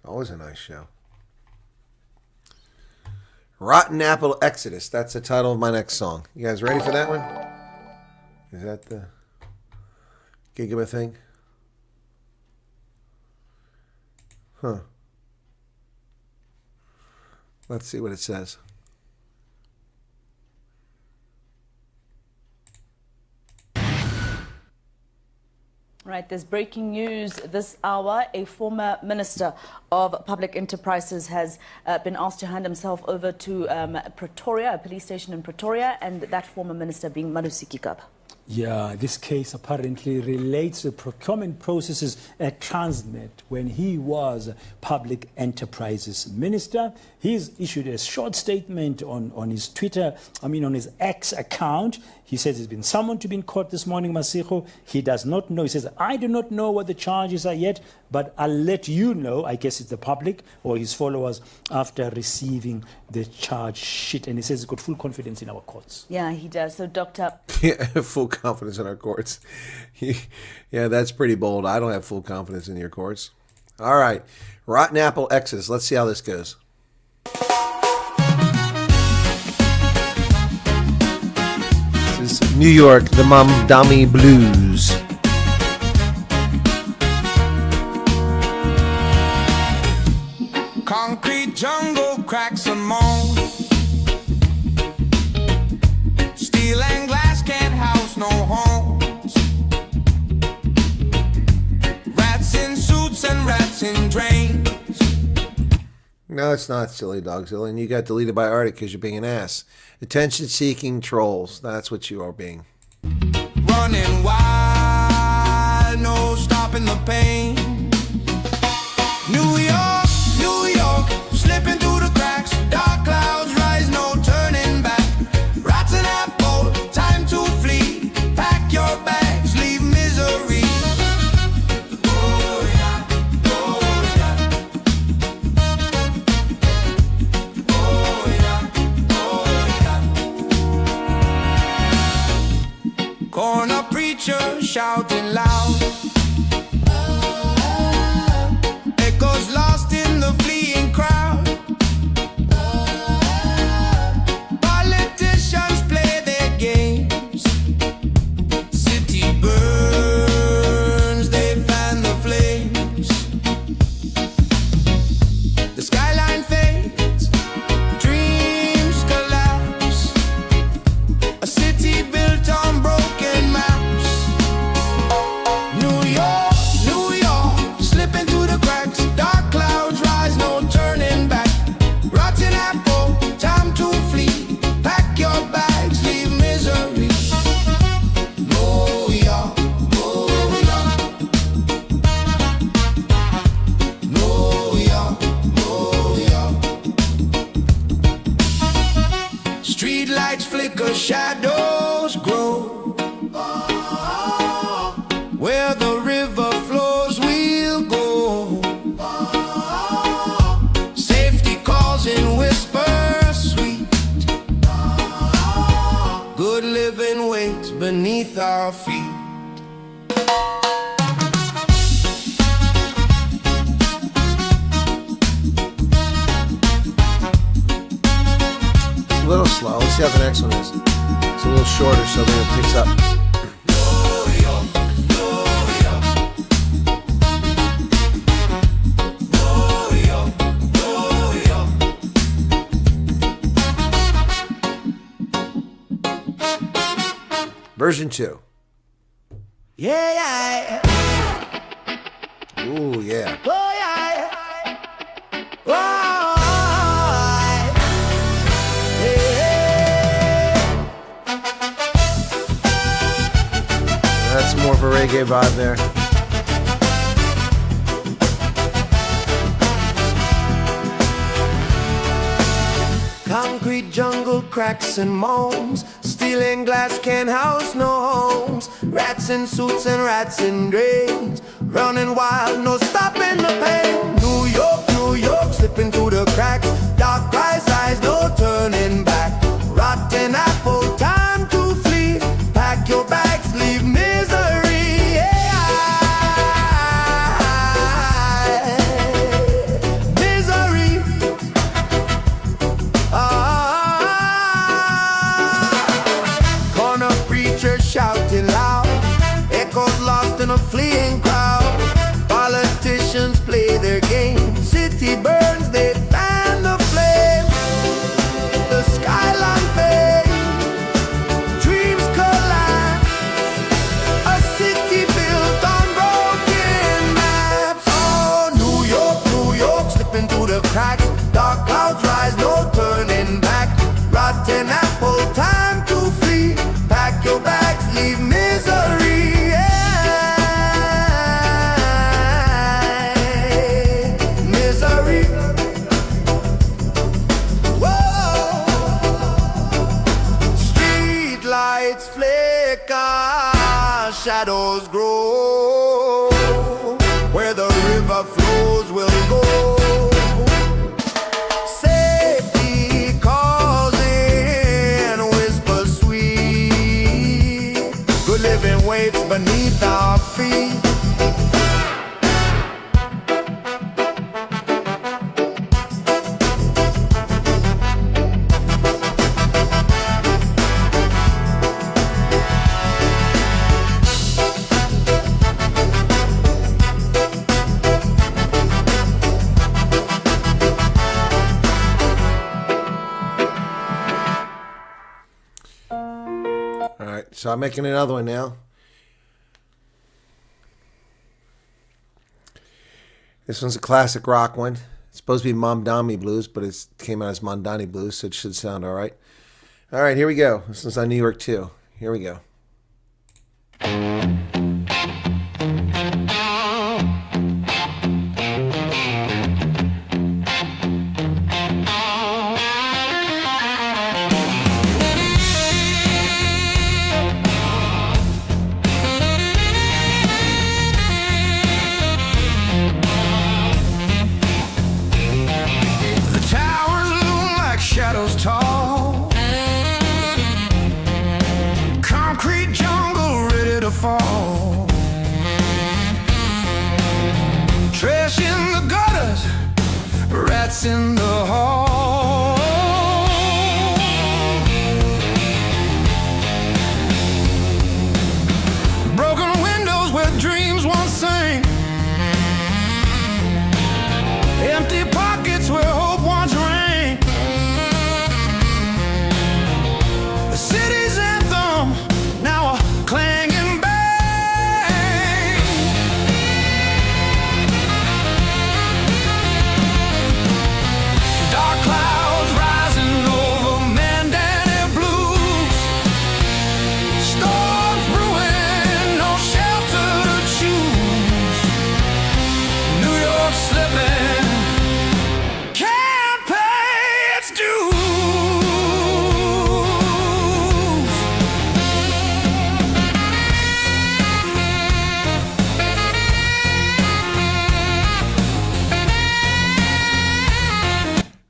Always a nice show. Rotten Apple Exodus. That's the title of my next song. You guys ready for that one? Is that the Gigaba thing? Huh. Let's see what it says. Right, there's breaking news this hour. A former Minister of Public Enterprises has been asked to hand himself over to Pretoria, a police station in Pretoria, and that former minister being Malusi Gigaba. Yeah, this case apparently relates to procurement processes at Transnet when he was Public Enterprises Minister. He's issued a short statement on his on his X account. He says he's been summoned to be in court this morning, Masiho. He does not know. He says, I do not know what the charges are yet, but I'll let you know, I guess it's the public or his followers, after receiving the charge sheet. And he says he's got full confidence in our courts. Yeah, he does. So, Dr. Yeah, full confidence in our courts. Yeah, that's pretty bold. I don't have full confidence in your courts. All right. Rotten Apple Exodus. Let's see how this goes. This is New York, the Mamdani Blues. Concrete jungle cracks and moans. Steel and glass can't house no homes. Rats in suits and rats in drains. No, it's not, Silly Dogzilla, and you got deleted by Arctic because you're being an ass. Attention-seeking trolls. That's what you are being. Running wild, no stopping the pain. New York, New York, slipping through the cracks. Dark clouds rise, no turning back. Rats in apple, time to flee. Pack your bags, leave misery. Oh yeah, oh yeah. Oh yeah, oh yeah. Corner preacher shouting loud. Echoes lost in the fleeing crowd. Politicians play their games. City burns, they fan the flames. The skyline fades, dreams collapse. A city built on broken maps. New York, New York, slipping through the cracks. Dark clouds rise, no turning back. Rotten apple, time to flee. Pack your bags, leave misery. New York, New York. New York, New York. Street lights flicker, shadows grow. Where the river flows, we'll go. Safety calls in whispers sweet. Good living waits beneath our feet. It's a little slow. Let's see how the next one is. It's a little shorter, so then it picks up. Version 2. Yeah, yeah. Ooh, yeah. Oh, yeah. Oh, yeah. That's more of a reggae vibe there. Concrete jungle cracks and moans. Steel and glass can't house no homes. Rats in suits and rats in drains. Running wild, no stopping the pain. New York, slipping through the cracks. Dark eyes, no turning back. Rotten apple, time to flee. Pack your bags, leave misery. Yeah. Misery. Corner preacher shouting loud, echoes lost in a fleeing crowd. Politicians play their game, city burns, they fan the flame. The skyline fades, dreams collapse. A city built on broken maps. Oh, New York, slipping through the cracks. Dark clouds rise, no turning back. Rotten apple, time to flee. Pack your bags, leave misery. Yeah. Misery. Whoa. Street lights flicker, shadows grow. Where the river flows will go. Safety calls in, whisper sweet. Good living waits beneath our feet. All right, so I'm making another one now. This one's a classic rock one. It's supposed to be Mamdani Blues, but it came out as Mandani Blues, so it should sound all right. All right, here we go. This one's on New York too. Here we go. The towers loom like shadows tall. Concrete jungle ready to fall. Trash in the gutters, rats in the hall. Broken windows where dreams once sang. Empty pockets where hope once rang. The city's anthem, now a clanging bang. Dark clouds rising over Mandani blues. Storms brewing, no shelter to choose. New York slipping, can't pay its dues.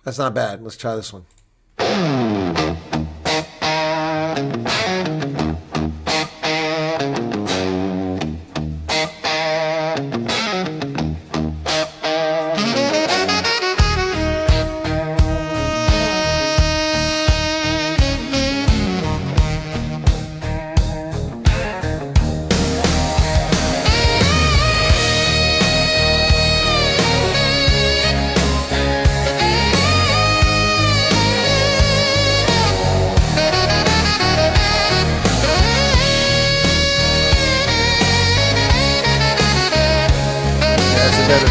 That's not bad. Let's try this one.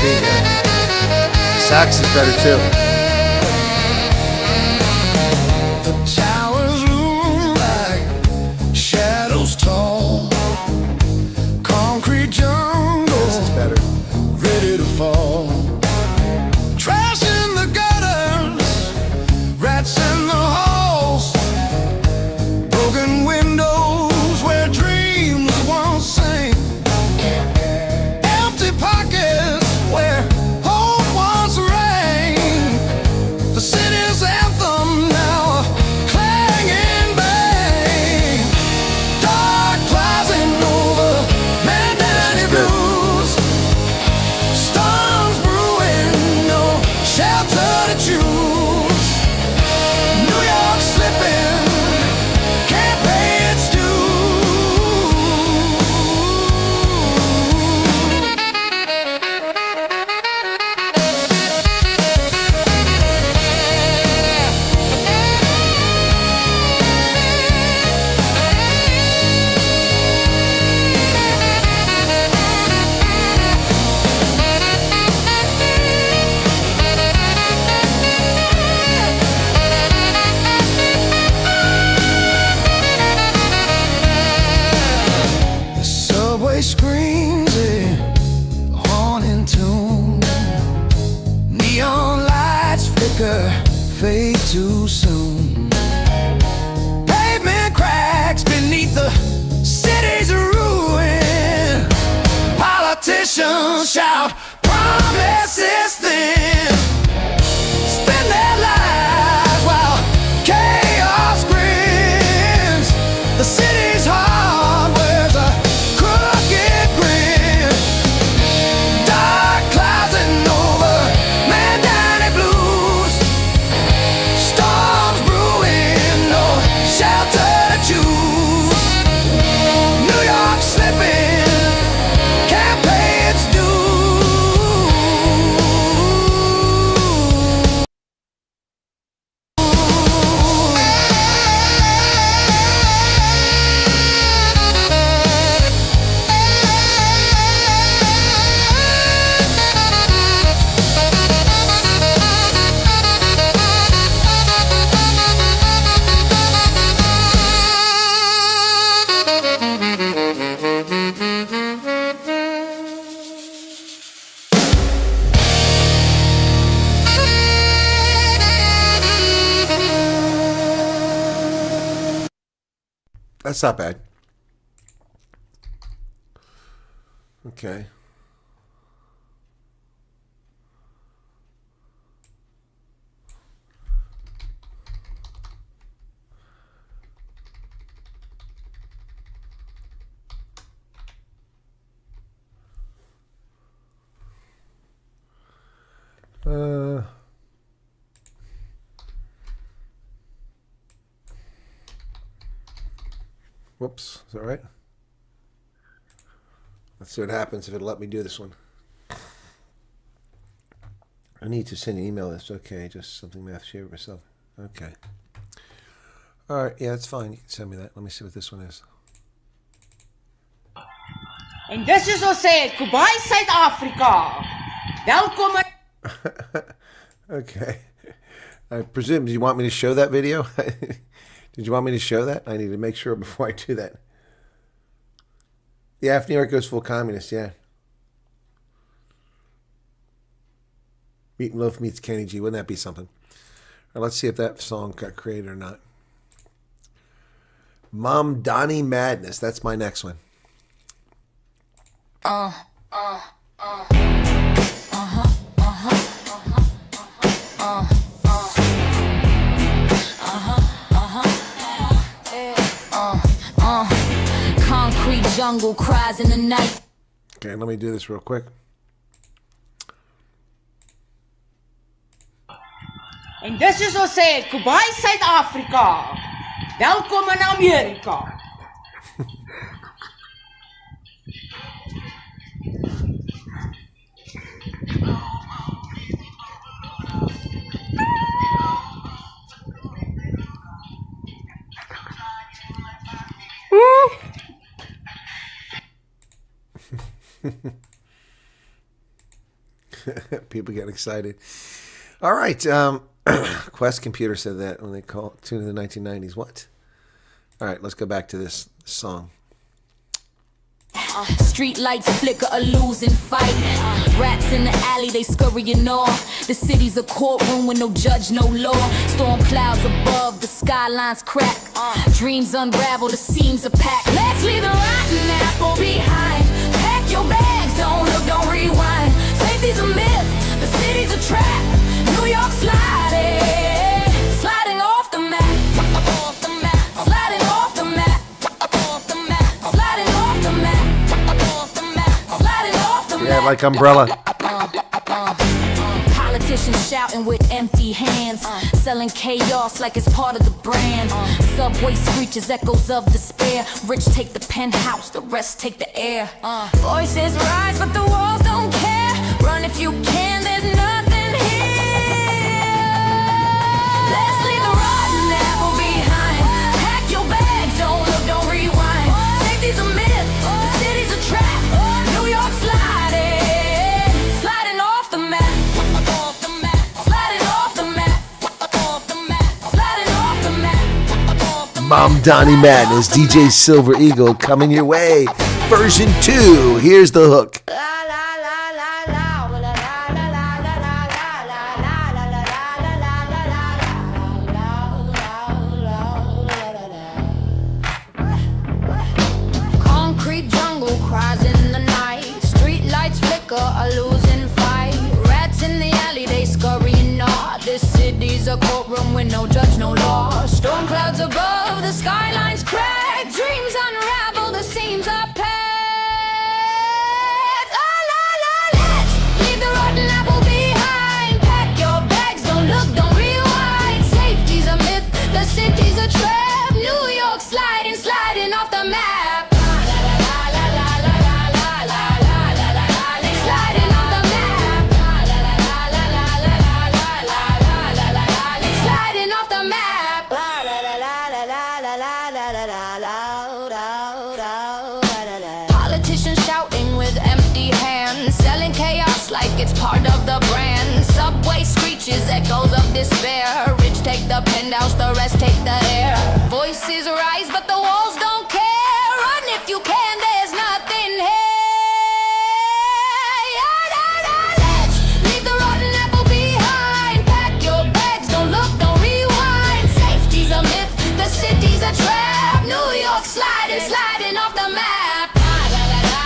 beat here. Sax is better too. The towers loom like shadows tall. Concrete jungle, This is better. ready to fall. Trash in the gutters, rats in the halls, broken windows where dreams once sang, empty pockets where hope once rang. The city's anthem now clanging bang. Dark clouds hanging over Manhattan blues. Storms brewing, no shelter to choose. New York slipping, can't pay its The subway screams a haunting tune. Neon lights flicker, fade too soon. Pavement cracks beneath the city's ruin. Politicians shout promises thin. Spend their lives while chaos grins. The city's heart wears a crooked grin. Dark clouds hanging over Manhattan blues. Storms brewing, no shelter to choose. New York slipping, can't pay its dues. That's not bad. Okay. Whoops, is that right? Let's see what happens if it'll let me do this one. I need to send an email. That's okay. Just something math share with myself. Okay. All right. Yeah, that's fine. You can send me that. Let me see what this one is. En dis is ons sê, Kubai, Suid-Afrika. Welkom. Okay. I presume, do you want me to show that video? Did you want me to show that? I need to make sure before I do that. Yeah, if New York goes full communist, yeah. Meatloaf meets Kenny G. Wouldn't that be something? All right, let's see if that song got created or not. Mom Donnie Madness. That's my next one. Concrete jungle cries in the night. Okay, let me do this real quick. En dis is ons sê, Kubai, Suid-Afrika. Welkom in Amerika. People get excited. All right. Quest Computer said that when they tuned in the 1990s. What? All right, let's go back to this song. Street lights flicker, a losing fight. Rats in the alley, they scurrying off. The city's a courtroom with no judge, no law. Storm clouds above, the skylines crack. Dreams unravel, the seams are packed. Let's leave the rotten apple behind. Pack your bags, don't look, don't rewind. Safety's a myth, the city's a trap. New York sliding, sliding off the map. Off the map, sliding off the map. Off the map, sliding off the map. Off the map, sliding off the map. Yeah, like Umbrella. Politicians shouting with empty hands, selling chaos like it's part of the brand. Subway screeches, echoes of despair. Rich take the penthouse, the rest take the air. Voices rise, but the walls don't care. Run if you can, there's nothing here. Let's leave the rotten apple behind. Pack your bags, don't look, don't rewind. Safety's a myth, the city's a trap. New York sliding, sliding off the map. Off the map, sliding off the map. Off the map, sliding off the map. Off the Mom Donnie Madness, DJ Silver Eagle coming your way. Version 2. Here's the hook. Concrete jungle cries in the night. Street lights flicker, a losing fight. Rats in the alley, they scurrying off. This city's a courtroom with no judge, no law. Storm clouds above, the skylines crack. Dreams unravel, the seams are packed. Let's leave the rotten apple behind. Pack your bags, don't look, don't rewind. Safety's a myth, the city's a trap. New York sliding, sliding off the map. Sliding off the map. Sliding off the map. Politicians shouting with empty hands, selling chaos like it's part of the brand. Subway screeches, echoes of despair. Rich take the penthouse, the rest take the air. Voices rise, but the walls don't care. Run if you can, there's nothing here. Let's leave the rotten apple behind. Pack your bags, don't look, don't rewind. Safety's a myth, the city's a trap. New York sliding, sliding off the map. Sliding off the map.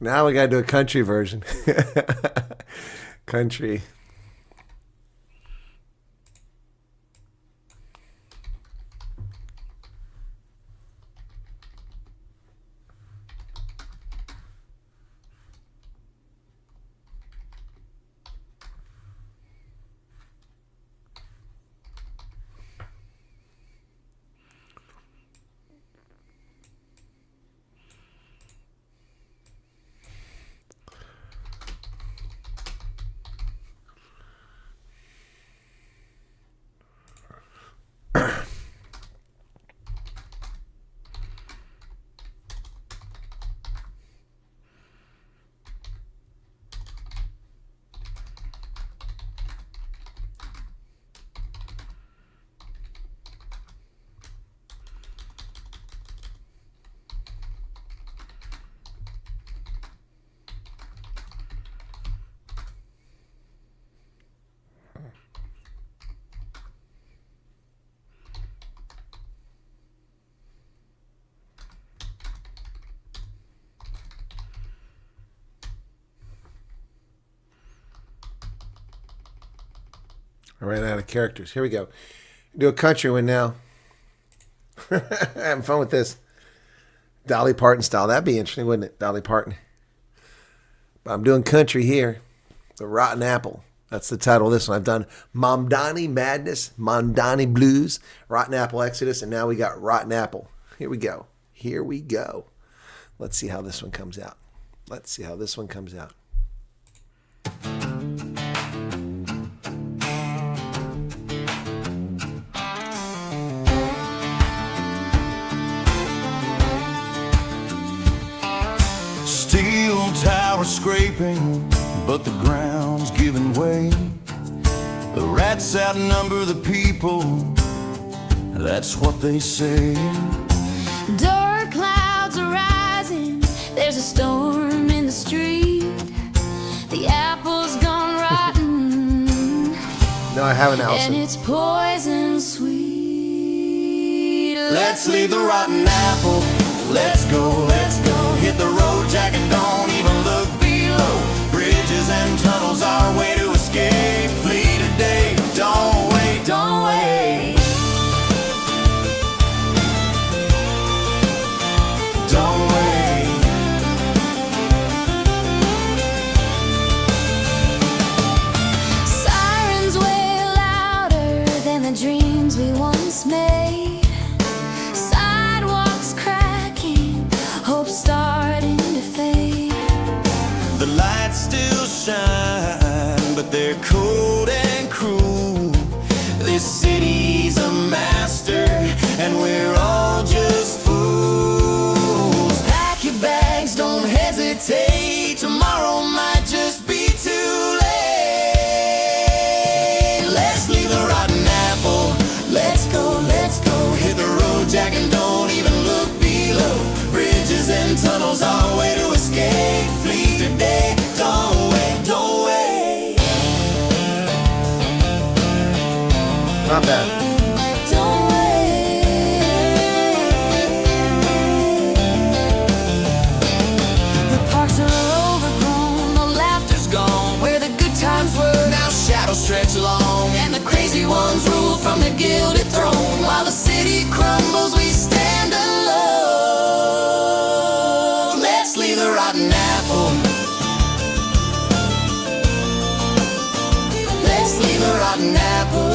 Now we got to do a country version. Country. I ran out of characters. Here we go. Do a country one now. Having fun with this. Dolly Parton style. That'd be interesting, wouldn't it? Dolly Parton. But I'm doing country here. The Rotten Apple. That's the title of this one. I've done Mamdani Madness, Mamdani Blues, Rotten Apple Exodus, and now we got Rotten Apple. Here we go. Here we go. Let's see how this one comes out. Let's see how this one comes out. Steel tower scraping, but the ground's giving way. The rats outnumber the people, that's what they say. Dark clouds are rising, there's a storm in the street. The apple's gone rotten. No, I haven't, And Allison. it's poison sweet. Let's leave the rotten apple. Let's go, let's go. Hit the road, Jack, and don't even look below. Bridges and tunnels, our way to escape. Flee today, don't wait, don't wait. Don't wait. Sirens wail louder than the dreams we once made. Sidewalks cracking, hope starting to fade. The lights still shine, but they're cold and cruel. This city's a master, and we're all just fools. Pack your bags, don't hesitate. Tomorrow might just be too late. Let's leave the rotten apple. Let's go, let's go. Hit the road, Jack, and don't even look below. Bridges and tunnels, our way to escape. Flee today, don't wait, don't wait. Not bad. Don't wait. The parks are overgrown, the laughter's gone. Where the good times were, Now shadows stretch long, and the crazy ones rule from the gilded throne. While the city crumbles, we stand alone. let's leave the rotten apple. Let's leave the rotten apple.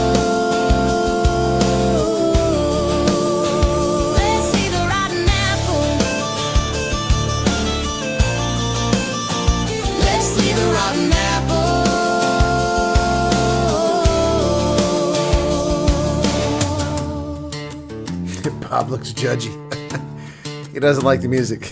Let's leave the rotten apple. Let's leave the rotten apple. Bob looks judgy. He doesn't like the music.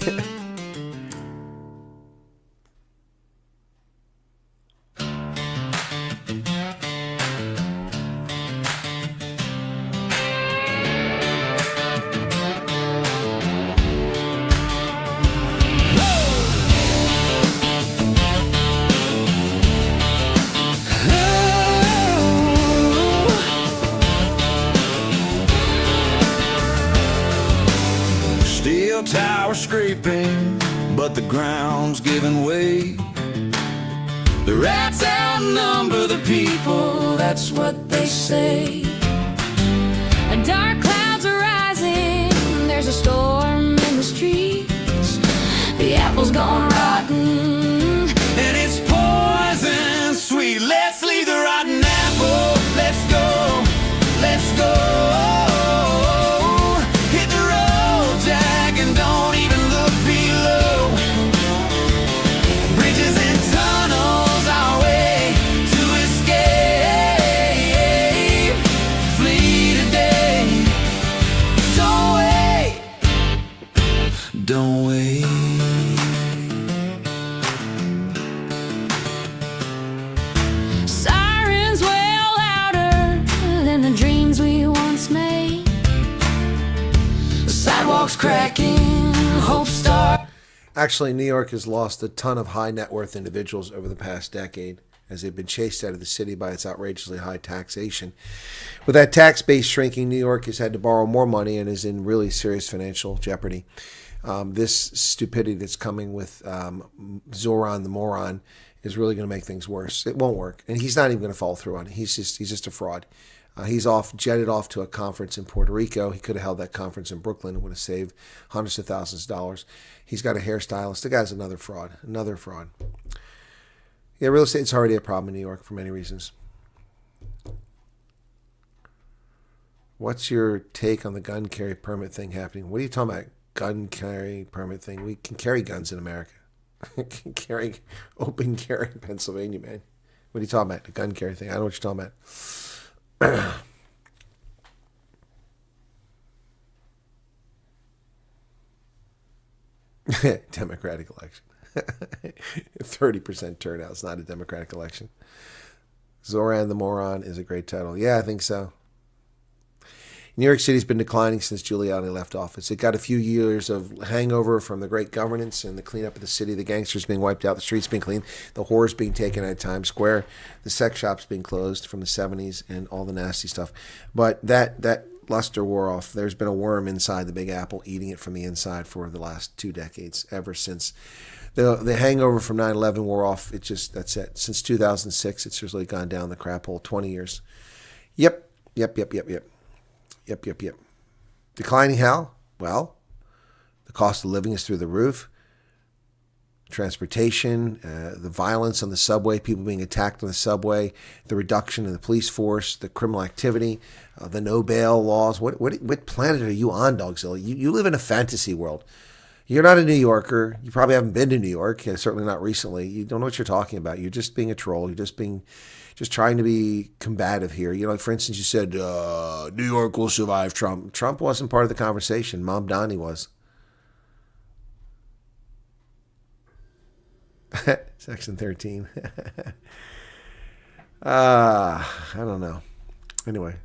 Steel tower scraping, but the ground's giving way. The rats outnumber the people, that's what they say. And dark clouds are rising, there's a storm in the streets. The apple's gone rotten, And it's poison sweet. Let's leave the rotten apple. Let's go, let's go. Hit the road, Jack, and don't even look below. Bridges and tunnels, our way to escape. Flee today. Don't wait. Don't wait. sirens wail louder than the dreams we once made. The sidewalks cracking, hope star. Actually, New York has lost a ton of high net worth individuals over the past decade as they've been chased out of the city by its outrageously high taxation. With that tax base shrinking, New York has had to borrow more money and is in really serious financial jeopardy. This stupidity that's coming with Zoran the moron is really going to make things worse. It won't work, and he's not even going to follow through on it. He's just a fraud. He's jetted off to a conference in Puerto Rico. He could have held that conference in Brooklyn and would have saved hundreds of thousands of dollars. He's got a hairstylist. The guy's another fraud. Yeah, real estate's already a problem in New York for many reasons. What's your take on the gun carry permit thing happening? What are you talking about? gun carry permit thing. We can carry guns in America. Can carry open carry in Pennsylvania, man. What are you talking about? The gun carry thing. I don't know what you're talking about. Democratic election. 30% turnout. It's not a democratic election. Zoran the Moron is a great title. Yeah, I think so. New York City's been declining since Giuliani left office. It got a few years of hangover from the great governance and the cleanup of the city, the gangsters being wiped out, the streets being cleaned, the whores being taken out of Times Square, the sex shops being closed from the 70s, and all the nasty stuff. But that luster wore off. There's been a worm inside the Big Apple eating it from the inside for the last 2 decades, ever since the hangover from 9/11 wore off. That's it. Since 2006, it's really gone down the crap hole. 20 years. Yep. Declining how? Well, the cost of living is through the roof. Transportation, the violence on the subway, people being attacked on the subway, the reduction in the police force, the criminal activity, the no bail laws. What planet are you on, Dogzilla? You live in a fantasy world. You're not a New Yorker. You probably haven't been to New York, certainly not recently. You don't know what you're talking about. You're just being a troll. You're just trying to be combative here. You know, like for instance, you said New York will survive Trump. Trump wasn't part of the conversation. Mom Donnie was. Section 13. I don't know. Anyway.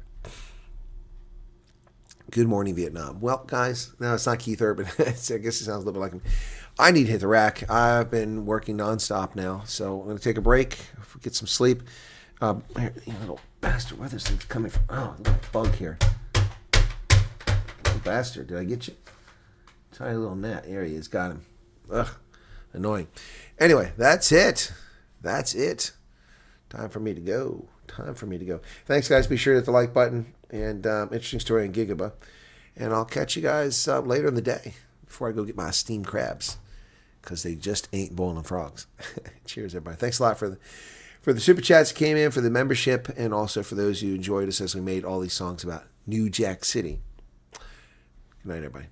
Good morning, Vietnam. Well, guys, no, it's not Keith Urban. I guess it sounds a little bit like him. I need to hit the rack. I've been working nonstop now, so I'm going to take a break, get some sleep. Here, you little bastard, where this thing's coming from? Oh, little bug here. Little bastard, did I get you? Tiny little gnat. There he is, got him. Ugh, annoying. Anyway, that's it. Time for me to go. Thanks, guys. Be sure to hit the like button. And interesting story on Gigaba. And I'll catch you guys later in the day before I go get my steamed crabs, because they just ain't boiling frogs. Cheers, everybody. Thanks a lot for the super chats that came in, for the membership, and also for those who enjoyed us as we made all these songs about New Jack City. Good night, everybody.